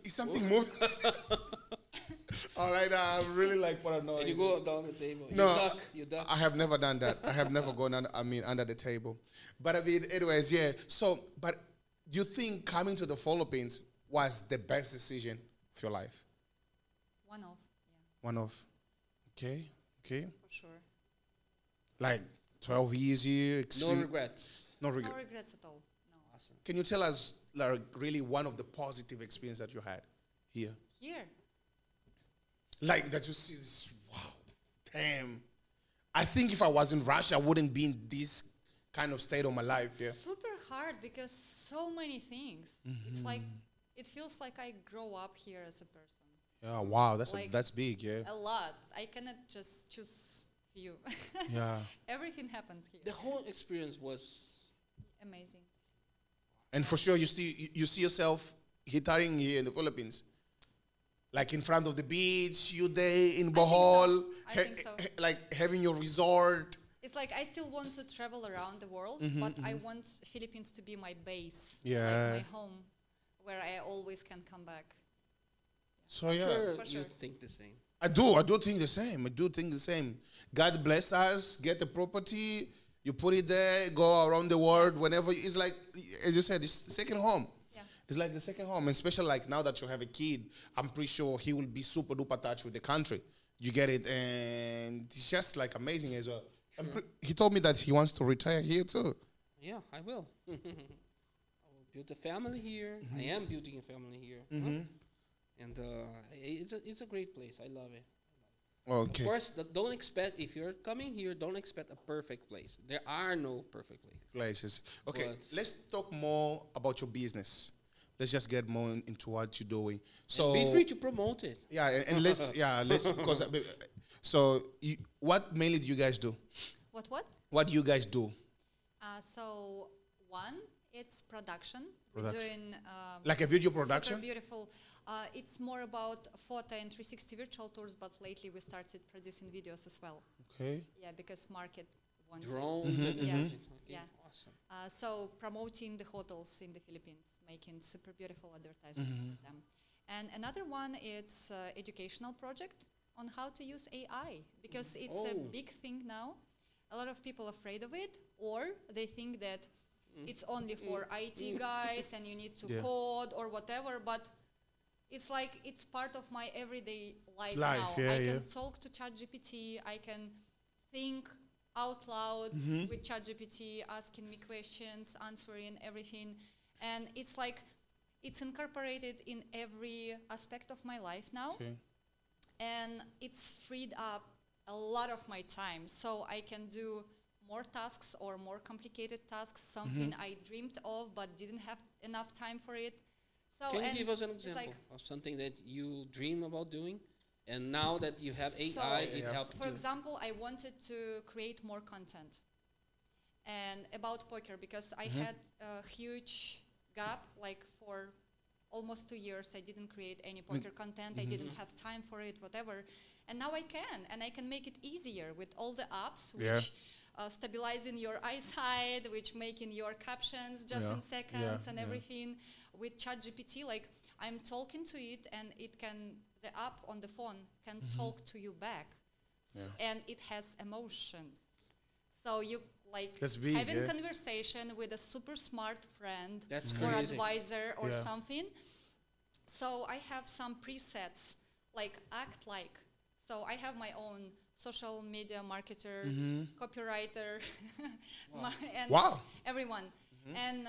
is something moving? All right, I really paranoid.
And you go down the table.
No,
you duck.
I have never done that. I have never gone under the table. But anyways, yeah. So, but do you think coming to the Philippines was the best decision of your life?
One of.
One of. Okay.
For sure.
12 years here.
No regrets.
No
No regrets at all. No.
Awesome.
Can you tell us really one of the positive experience that you had here?
Here.
That you see this, wow, damn. I think if I was in Russia, I wouldn't be in this kind of state of my life. Yeah.
Super hard because so many things. It's it feels like I grow up here as a person.
Yeah, wow, that's big, yeah.
A lot. I cannot just choose few.
Yeah.
Everything happens here.
The whole experience was
Amazing.
And for sure, you see yourself retiring here in the Philippines, in front of the beach, you there in Bohol,
I think so.
Having your resort.
It's I still want to travel around the world, but I want Philippines to be my base,
Yeah.
my home, where I always can come back.
So yeah,
sure
For
you
sure.
think the same.
I do think the same. God bless us, get the property, you put it there, go around the world whenever. It's as you said, it's second home.
Yeah.
It's the second home, and especially now that you have a kid, I'm pretty sure he will be super duper attached with the country. You get it, and it's just amazing as well.
Sure.
He told me that he wants to retire here too.
Yeah, I will. I will build a family here. I am building a family here. And it's a great place. I love it.
Okay.
Of course, don't expect, if you're coming here, don't expect a perfect place. There are no perfect
Places.
places.
Okay,
But-
let's talk more about your business. Let's just get more into what you're doing. So
And be free to promote it.
yeah, and let's because what mainly do you guys do?
What?
What do you guys do?
So one, it's production.
Production.
We're doing
Like a video production?
Super beautiful. It's more about photo and 360 virtual tours, but lately we started producing videos as well.
Okay.
Yeah, because market wants it.
Drones and
Yeah.
everything. Okay,
Yeah.
awesome.
So promoting the hotels in the Philippines, making super beautiful advertisements for them. And another one is educational project on how to use AI, because it's a
Oh.
big thing now. A lot of people are afraid of it, or they think that it's only for IT guys and you need to
Yeah.
code or whatever, but it's it's part of my everyday life
Life,
now.
yeah,
I
yeah.
can talk to ChatGPT, I can think out loud with ChatGPT, asking me questions, answering everything. And it's it's incorporated in every aspect of my life now.
Okay.
And it's freed up a lot of my time. So I can do more tasks or more complicated tasks, something I dreamed of but didn't have enough time for it. So
Can you
and
give us an
it's
example
like,
of something that you dream about doing, and now that you have AI,
So,
it helps
for
you?
example, I wanted to create more content and about poker because I had a huge gap, like for almost 2 years I didn't create any poker content. I didn't have time for it, whatever. And now I can, and I can make it easier with all the apps which stabilizing your eyesight, which making your captions just in seconds and everything. With ChatGPT, like I'm talking to it and it can, the app on the phone can talk to you back. And it has emotions. So you like
That's big,
having conversation with a super smart friend
That's
or
crazy.
advisor or something. So I have some presets like act like. So I have my own social media marketer, copywriter, and everyone. And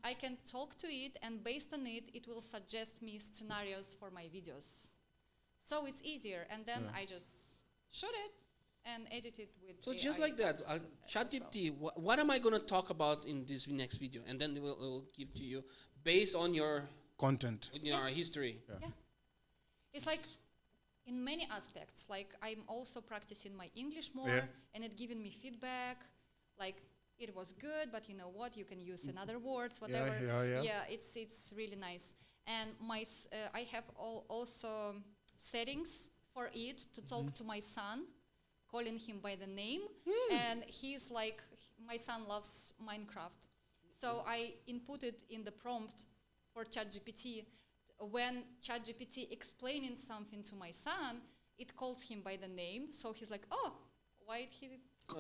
I can talk to it, and based on it, it will suggest me scenarios for my videos. So it's easier, and then I just shoot it and edit it with
So
AI
just like that,
as
ChatGPT, what am I going to talk about in this next video? And then it will give to you based on your
Content.
history.
Yeah. It's like in many aspects, like I'm also practicing my English more and it giving me feedback, like it was good, but you know what, you can use another words, whatever. Yeah, it's really nice. And my I have also settings for it to talk to my son, calling him by the name. And he's like, my son loves Minecraft. So I inputted in the prompt for ChatGPT. When ChatGPT explaining something to my son, it calls him by the name. So he's like, oh, why did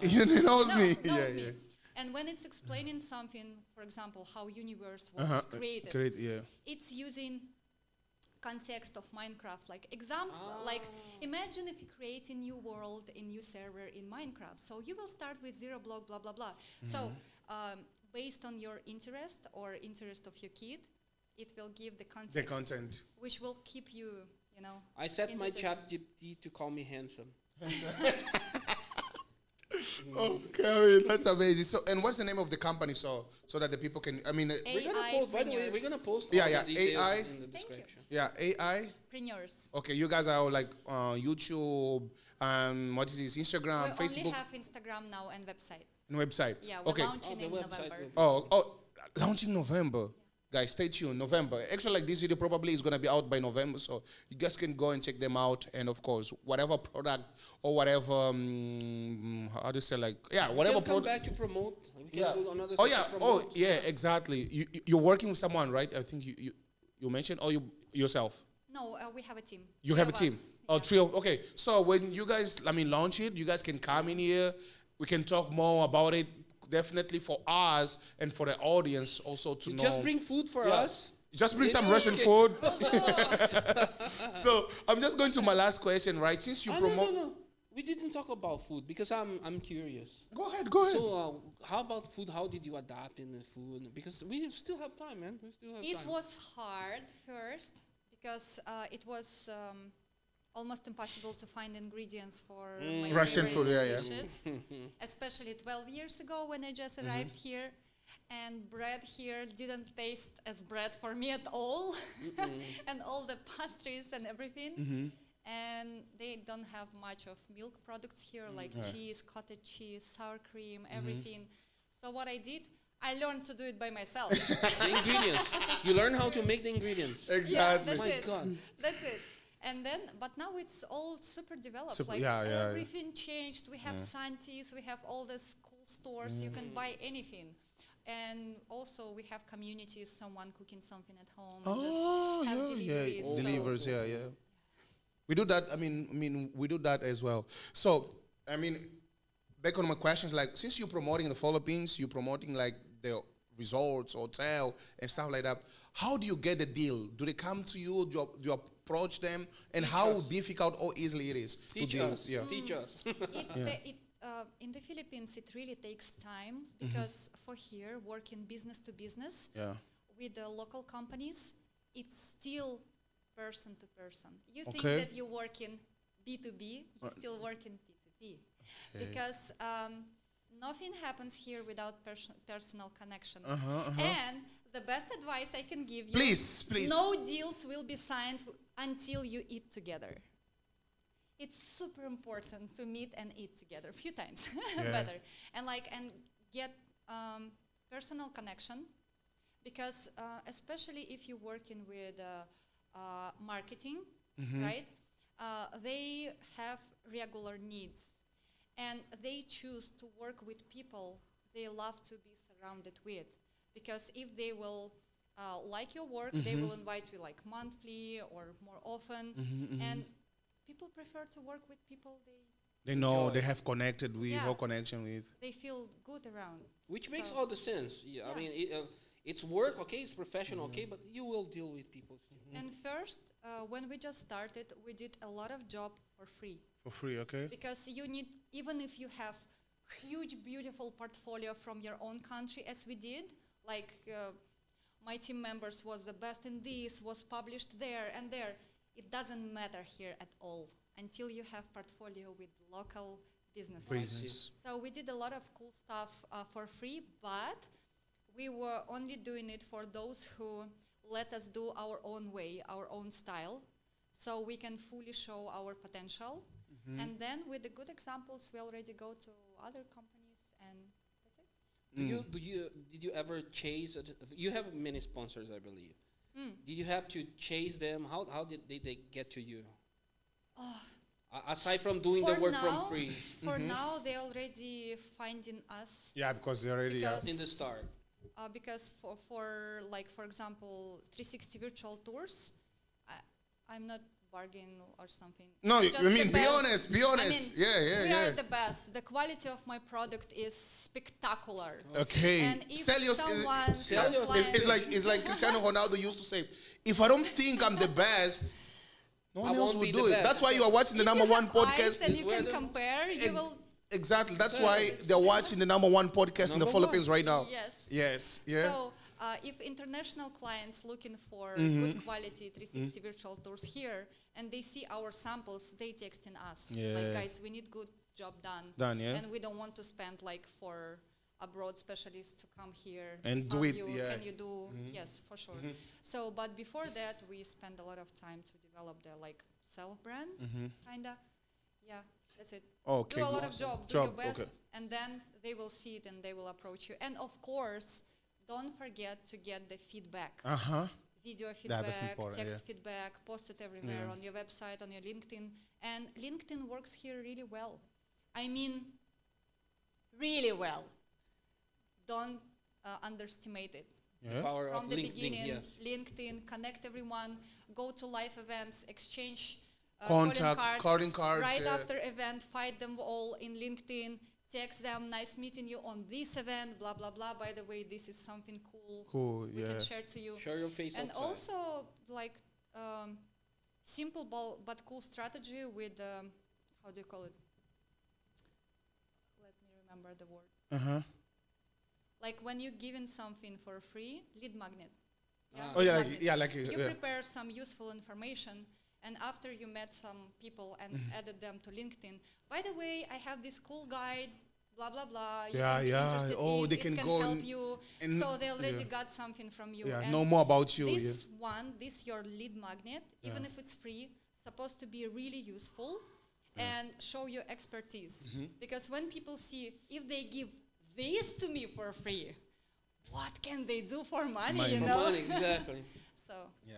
he...
He knows me.
Knows me. And when it's explaining something, for example, how universe was created, it's using context of Minecraft, like example, like imagine if you create a new world, a new server in Minecraft. So you will start with 0 block, blah, blah, blah. So based on your interest or interest of your kid, it will give the context, which will keep you, you know.
I set my ChatGPT to call me handsome.
Okay, that's amazing. So, and what's the name of the company, so that the people can? I mean,
We're gonna post. By the way, we're gonna post
Yeah,
all
yeah,
the details
AI.
in the description.
Yeah, AI.
Preneurs.
Okay, you guys are like YouTube, what is this? Instagram,
We
Facebook,
only have Instagram now and website.
and website.
Yeah, we're
Okay.
launching in November.
Launching November. Guys, stay tuned. November. Actually, like this video probably is gonna be out by November, so you guys can go and check them out. And of course, whatever product or whatever, how do you say, like, whatever
We can come
product.
back to promote. We can do another
Oh
session
yeah.
promote.
Oh yeah. Exactly. You're working with someone, right? I think you mentioned, or you yourself.
No, we have a team.
You
Three
have a
of
team.
us.
Oh,
Yeah.
3 of. Okay. So when you guys, launch it, you guys can come in here. We can talk more about it. Definitely for us and for the audience also to know.
Just bring food for us.
Just bring some
It's
Russian
okay.
food. So I'm just going to my last question, right? Since you promote.
No. We didn't talk about food because I'm curious.
Go ahead.
So how about food? How did you adapt in the food? Because we still have time, man. We still have
It
time.
was hard first because it was almost impossible to find ingredients for my
Russian
favorite
food, yeah.
dishes. Especially 12 years ago when I just arrived here. And bread here didn't taste as bread for me at all. And all the pastries and everything. And they don't have much of milk products here, like cheese, cottage cheese, sour cream, everything. So what I did, I learned to do it by myself.
The ingredients. You learn how to make the ingredients.
Exactly.
Yeah,
My God.
That's it. And then, but now it's all super developed.
Super- yeah.
Everything changed. We have Santis, we have all these cool stores. You can buy anything. And also we have communities, someone cooking something at home.
Oh,
just have
yeah.
deliveries. So
Delivers, yeah. We do that. I mean, we do that as well. So, I mean, back on my questions, like, since you're promoting the Philippines, you're promoting like the resorts, hotel, and stuff like that. How do you get the deal? Do they come to you? Do you approach them? And how difficult or easily it is to
Teach
deal?
us.
Yeah.
Teach us.
In the Philippines, it really takes time because for here, working business to business with the local companies, it's still person to person. You think that you work in B2B, you still work in P2P. Because nothing happens here without personal connection. And The best advice I can give you.
Please, please.
No deals will be signed until you eat together. It's super important to meet and eat together a few times, better, and get personal connection, because especially if you're working with marketing, right? They have regular needs, and they choose to work with people they love to be surrounded with, because if they will like your work, they will invite you like monthly or more often, and people prefer to work with people
they know,
enjoy.
they have connected with,
Yeah.
or connection with.
they feel good around.
Which makes
So-
all the sense. Yeah, I
Yeah.
mean, it's work, okay, it's professional, okay, but you will deal with people.
And first, when we just started, we did a lot of job for free,
For free, okay?
because you need, even if you have huge, beautiful portfolio from your own country, as we did, like my team members was the best in this, was published there and there. It doesn't matter here at all until you have portfolio with local businesses.
Business.
So we did a lot of cool stuff for free, but we were only doing it for those who let us do our own way, our own style, so we can fully show our potential. And then with the good examples, we already go to other companies, and that's it.
Did you ever chase? You have many sponsors, I believe. Did you have to chase them? How did they get to you? Aside from doing the
For
work
now-
from free
For now, they already finding us
Yeah, because they already are.
Because-
in the start.
Because for example, 360 virtual tours, I'm not bargaining or something.
No,
Just
I
the
mean, be
best.
honest, be honest.
We
Yeah.
are the best. The quality of my product is spectacular.
Okay.
And if
Sell your,
someone,
Sell your-
it's like Cristiano Ronaldo used to say, if I don't think I'm the best, no one
I
else
won't
will
be
do
the
it.
best.
That's why you are watching the number one podcast.
and you
Where
can
the-
compare, you will.
Exactly. That's
Sell
why
it.
they're watching the number one podcast in the
Number
Philippines right now.
Yes.
Yes. Yeah.
So if international clients looking for good quality 360 virtual tours here, and they see our samples, they texting us
Yeah.
like, guys, we need good job done.
Done, yeah.
And we don't want to spend like for abroad specialists to come here
And do
from
it,
you.
yeah.
Can you do? Yes, for sure. So, but before that, we spend a lot of time to develop the like self brand, kinda. Yeah, that's it.
Okay.
Do a lot of job, do your
Job,
best,
okay.
and then they will see it and they will approach you. And of course, don't forget to get the feedback. Video feedback,
that's important,
text
yeah.
feedback, post it everywhere
Yeah.
on your website, on your LinkedIn. And LinkedIn works here really well. I mean, really well. Don't underestimate it.
Yeah.
Power
From
of
the
LinkedIn,
beginning,
yes.
LinkedIn, connect everyone, go to live events, exchange
Contact, calling cards,
right
yeah.
after event, find them all in LinkedIn, text them, nice meeting you on this event, blah, blah, blah. By the way, this is something cool.
Cool,
We
yeah.
can share to you.
Show your face
And
outside.
also, like, simple but cool strategy with, how do you call it? Let me remember the word. Like when you're giving something for free, lead magnet.
Oh yeah,
Lead magnet. You
yeah.
prepare some useful information, and after you met some people and added them to LinkedIn, by the way, I have this cool guide, blah blah blah. You
Yeah,
can be
yeah.
interested
Oh,
in,
they
it
can
can
go
help
and-
you.
and-
So they already
yeah.
got something from you.
Yeah,
And
know more about you.
this this your lead magnet, even
Yeah.
if it's free, supposed to be really useful and show your expertise. Because when people see, if they give this to me for free, what can they do for money,
Money.
you
For
know?
money, exactly.
So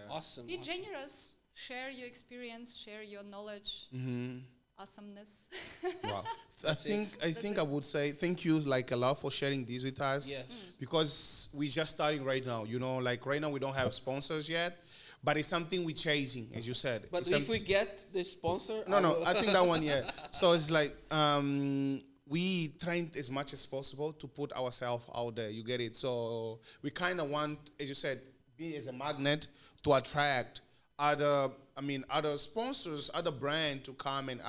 Awesome.
be generous, share your experience, share your knowledge, awesomeness.
Wow. I think I would say thank you like a lot for sharing this with us.
Yes.
Because we're just starting right now. You know, like right now we don't have sponsors yet, but it's something we're chasing, as you said.
But
It's
if we get the sponsor,
no, I think that one, yeah. So it's like we trying as much as possible to put ourselves out there. You get it? So we kind of want, as you said, be as a magnet to attract other sponsors, other brand to come and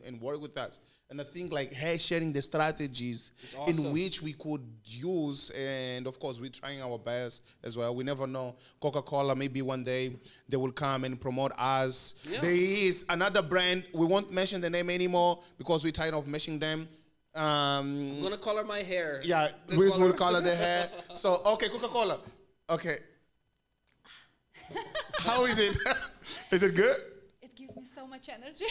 and work with us. And I think like sharing the strategies in
awesome.
which we could use, and of course we're trying our best as well. We never know. Coca-Cola, maybe one day they will come and promote us.
Yeah.
There is another brand. We won't mention the name anymore because we're tired of mentioning them.
I'm gonna color my hair.
Yeah,
The
Wiz will
color-
color the hair. So okay, Coca-Cola. Okay. How is it? Is it good?
It gives me so much energy.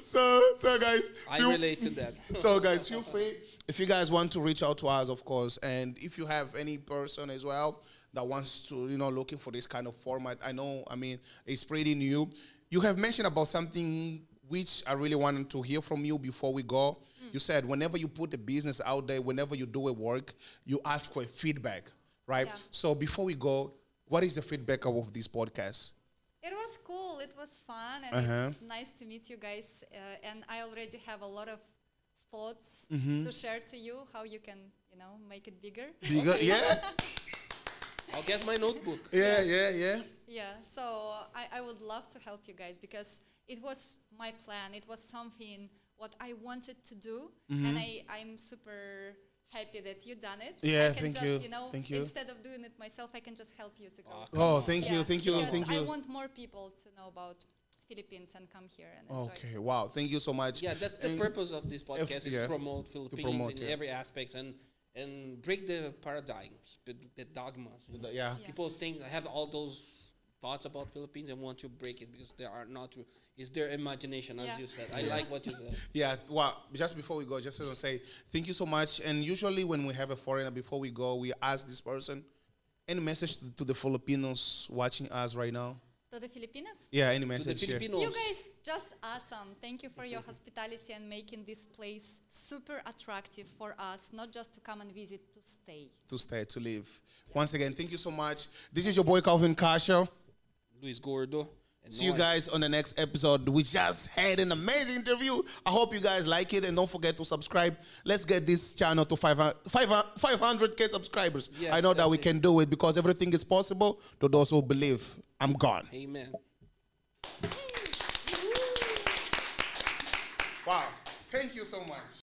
So guys,
I relate to that.
so guys, feel free if you guys want to reach out to us, of course, and if you have any person as well that wants to, looking for this kind of format. I know, I mean, it's pretty new. You have mentioned about something which I really wanted to hear from you before we go. You said whenever you put a business out there, whenever you do a work, you ask for a feedback, right?
Yeah.
So before we go, what is the feedback of this podcast?
It was cool. It was fun, and it's nice to meet you guys. And I already have a lot of thoughts to share to you how you can, make it bigger.
Bigger, yeah,
I'll get my notebook.
yeah.
Yeah. So I would love to help you guys because it was my plan. It was something what I wanted to do, and I'm super happy that you done it.
Yeah,
I can
thank
just,
you.
Thank
you.
Instead of doing it myself, I can just help you to go.
Oh, thank you,
Because
thank
I
you.
want more people to know about Philippines and come here and enjoy.
Okay, wow, thank you so much.
Yeah, that's the
And-
purpose of this podcast, is
yeah,
to promote Philippines
promote,
in
yeah.
every aspect and break the paradigms, the dogmas.
Yeah.
Yeah.
People think I have all those thoughts about Philippines and want to break it because they are not true. It's their imagination, as
Yeah.
you said. I like what you said.
Yeah, well, just before we go, just to say thank you so much. And usually when we have a foreigner, before we go, we ask this person, any message to the Filipinos watching us right now?
To the Filipinas?
Yeah, any
To the
message here?
Filipinos.
You guys just awesome. Thank you for your hospitality and making this place super attractive for us, not just to come and visit, to stay.
To stay, to live. Once again, thank you so much. This is your boy Calvin Casio.
Luis Gordo. And
See you
Noy.
guys on the next episode. We just had an amazing interview. I hope you guys like it, and don't forget to subscribe. Let's get this channel to 500K subscribers.
Yes,
I know that
that's
we
it.
can do it because everything is possible to those who believe. I'm gone.
Amen.
Wow. Thank you so much.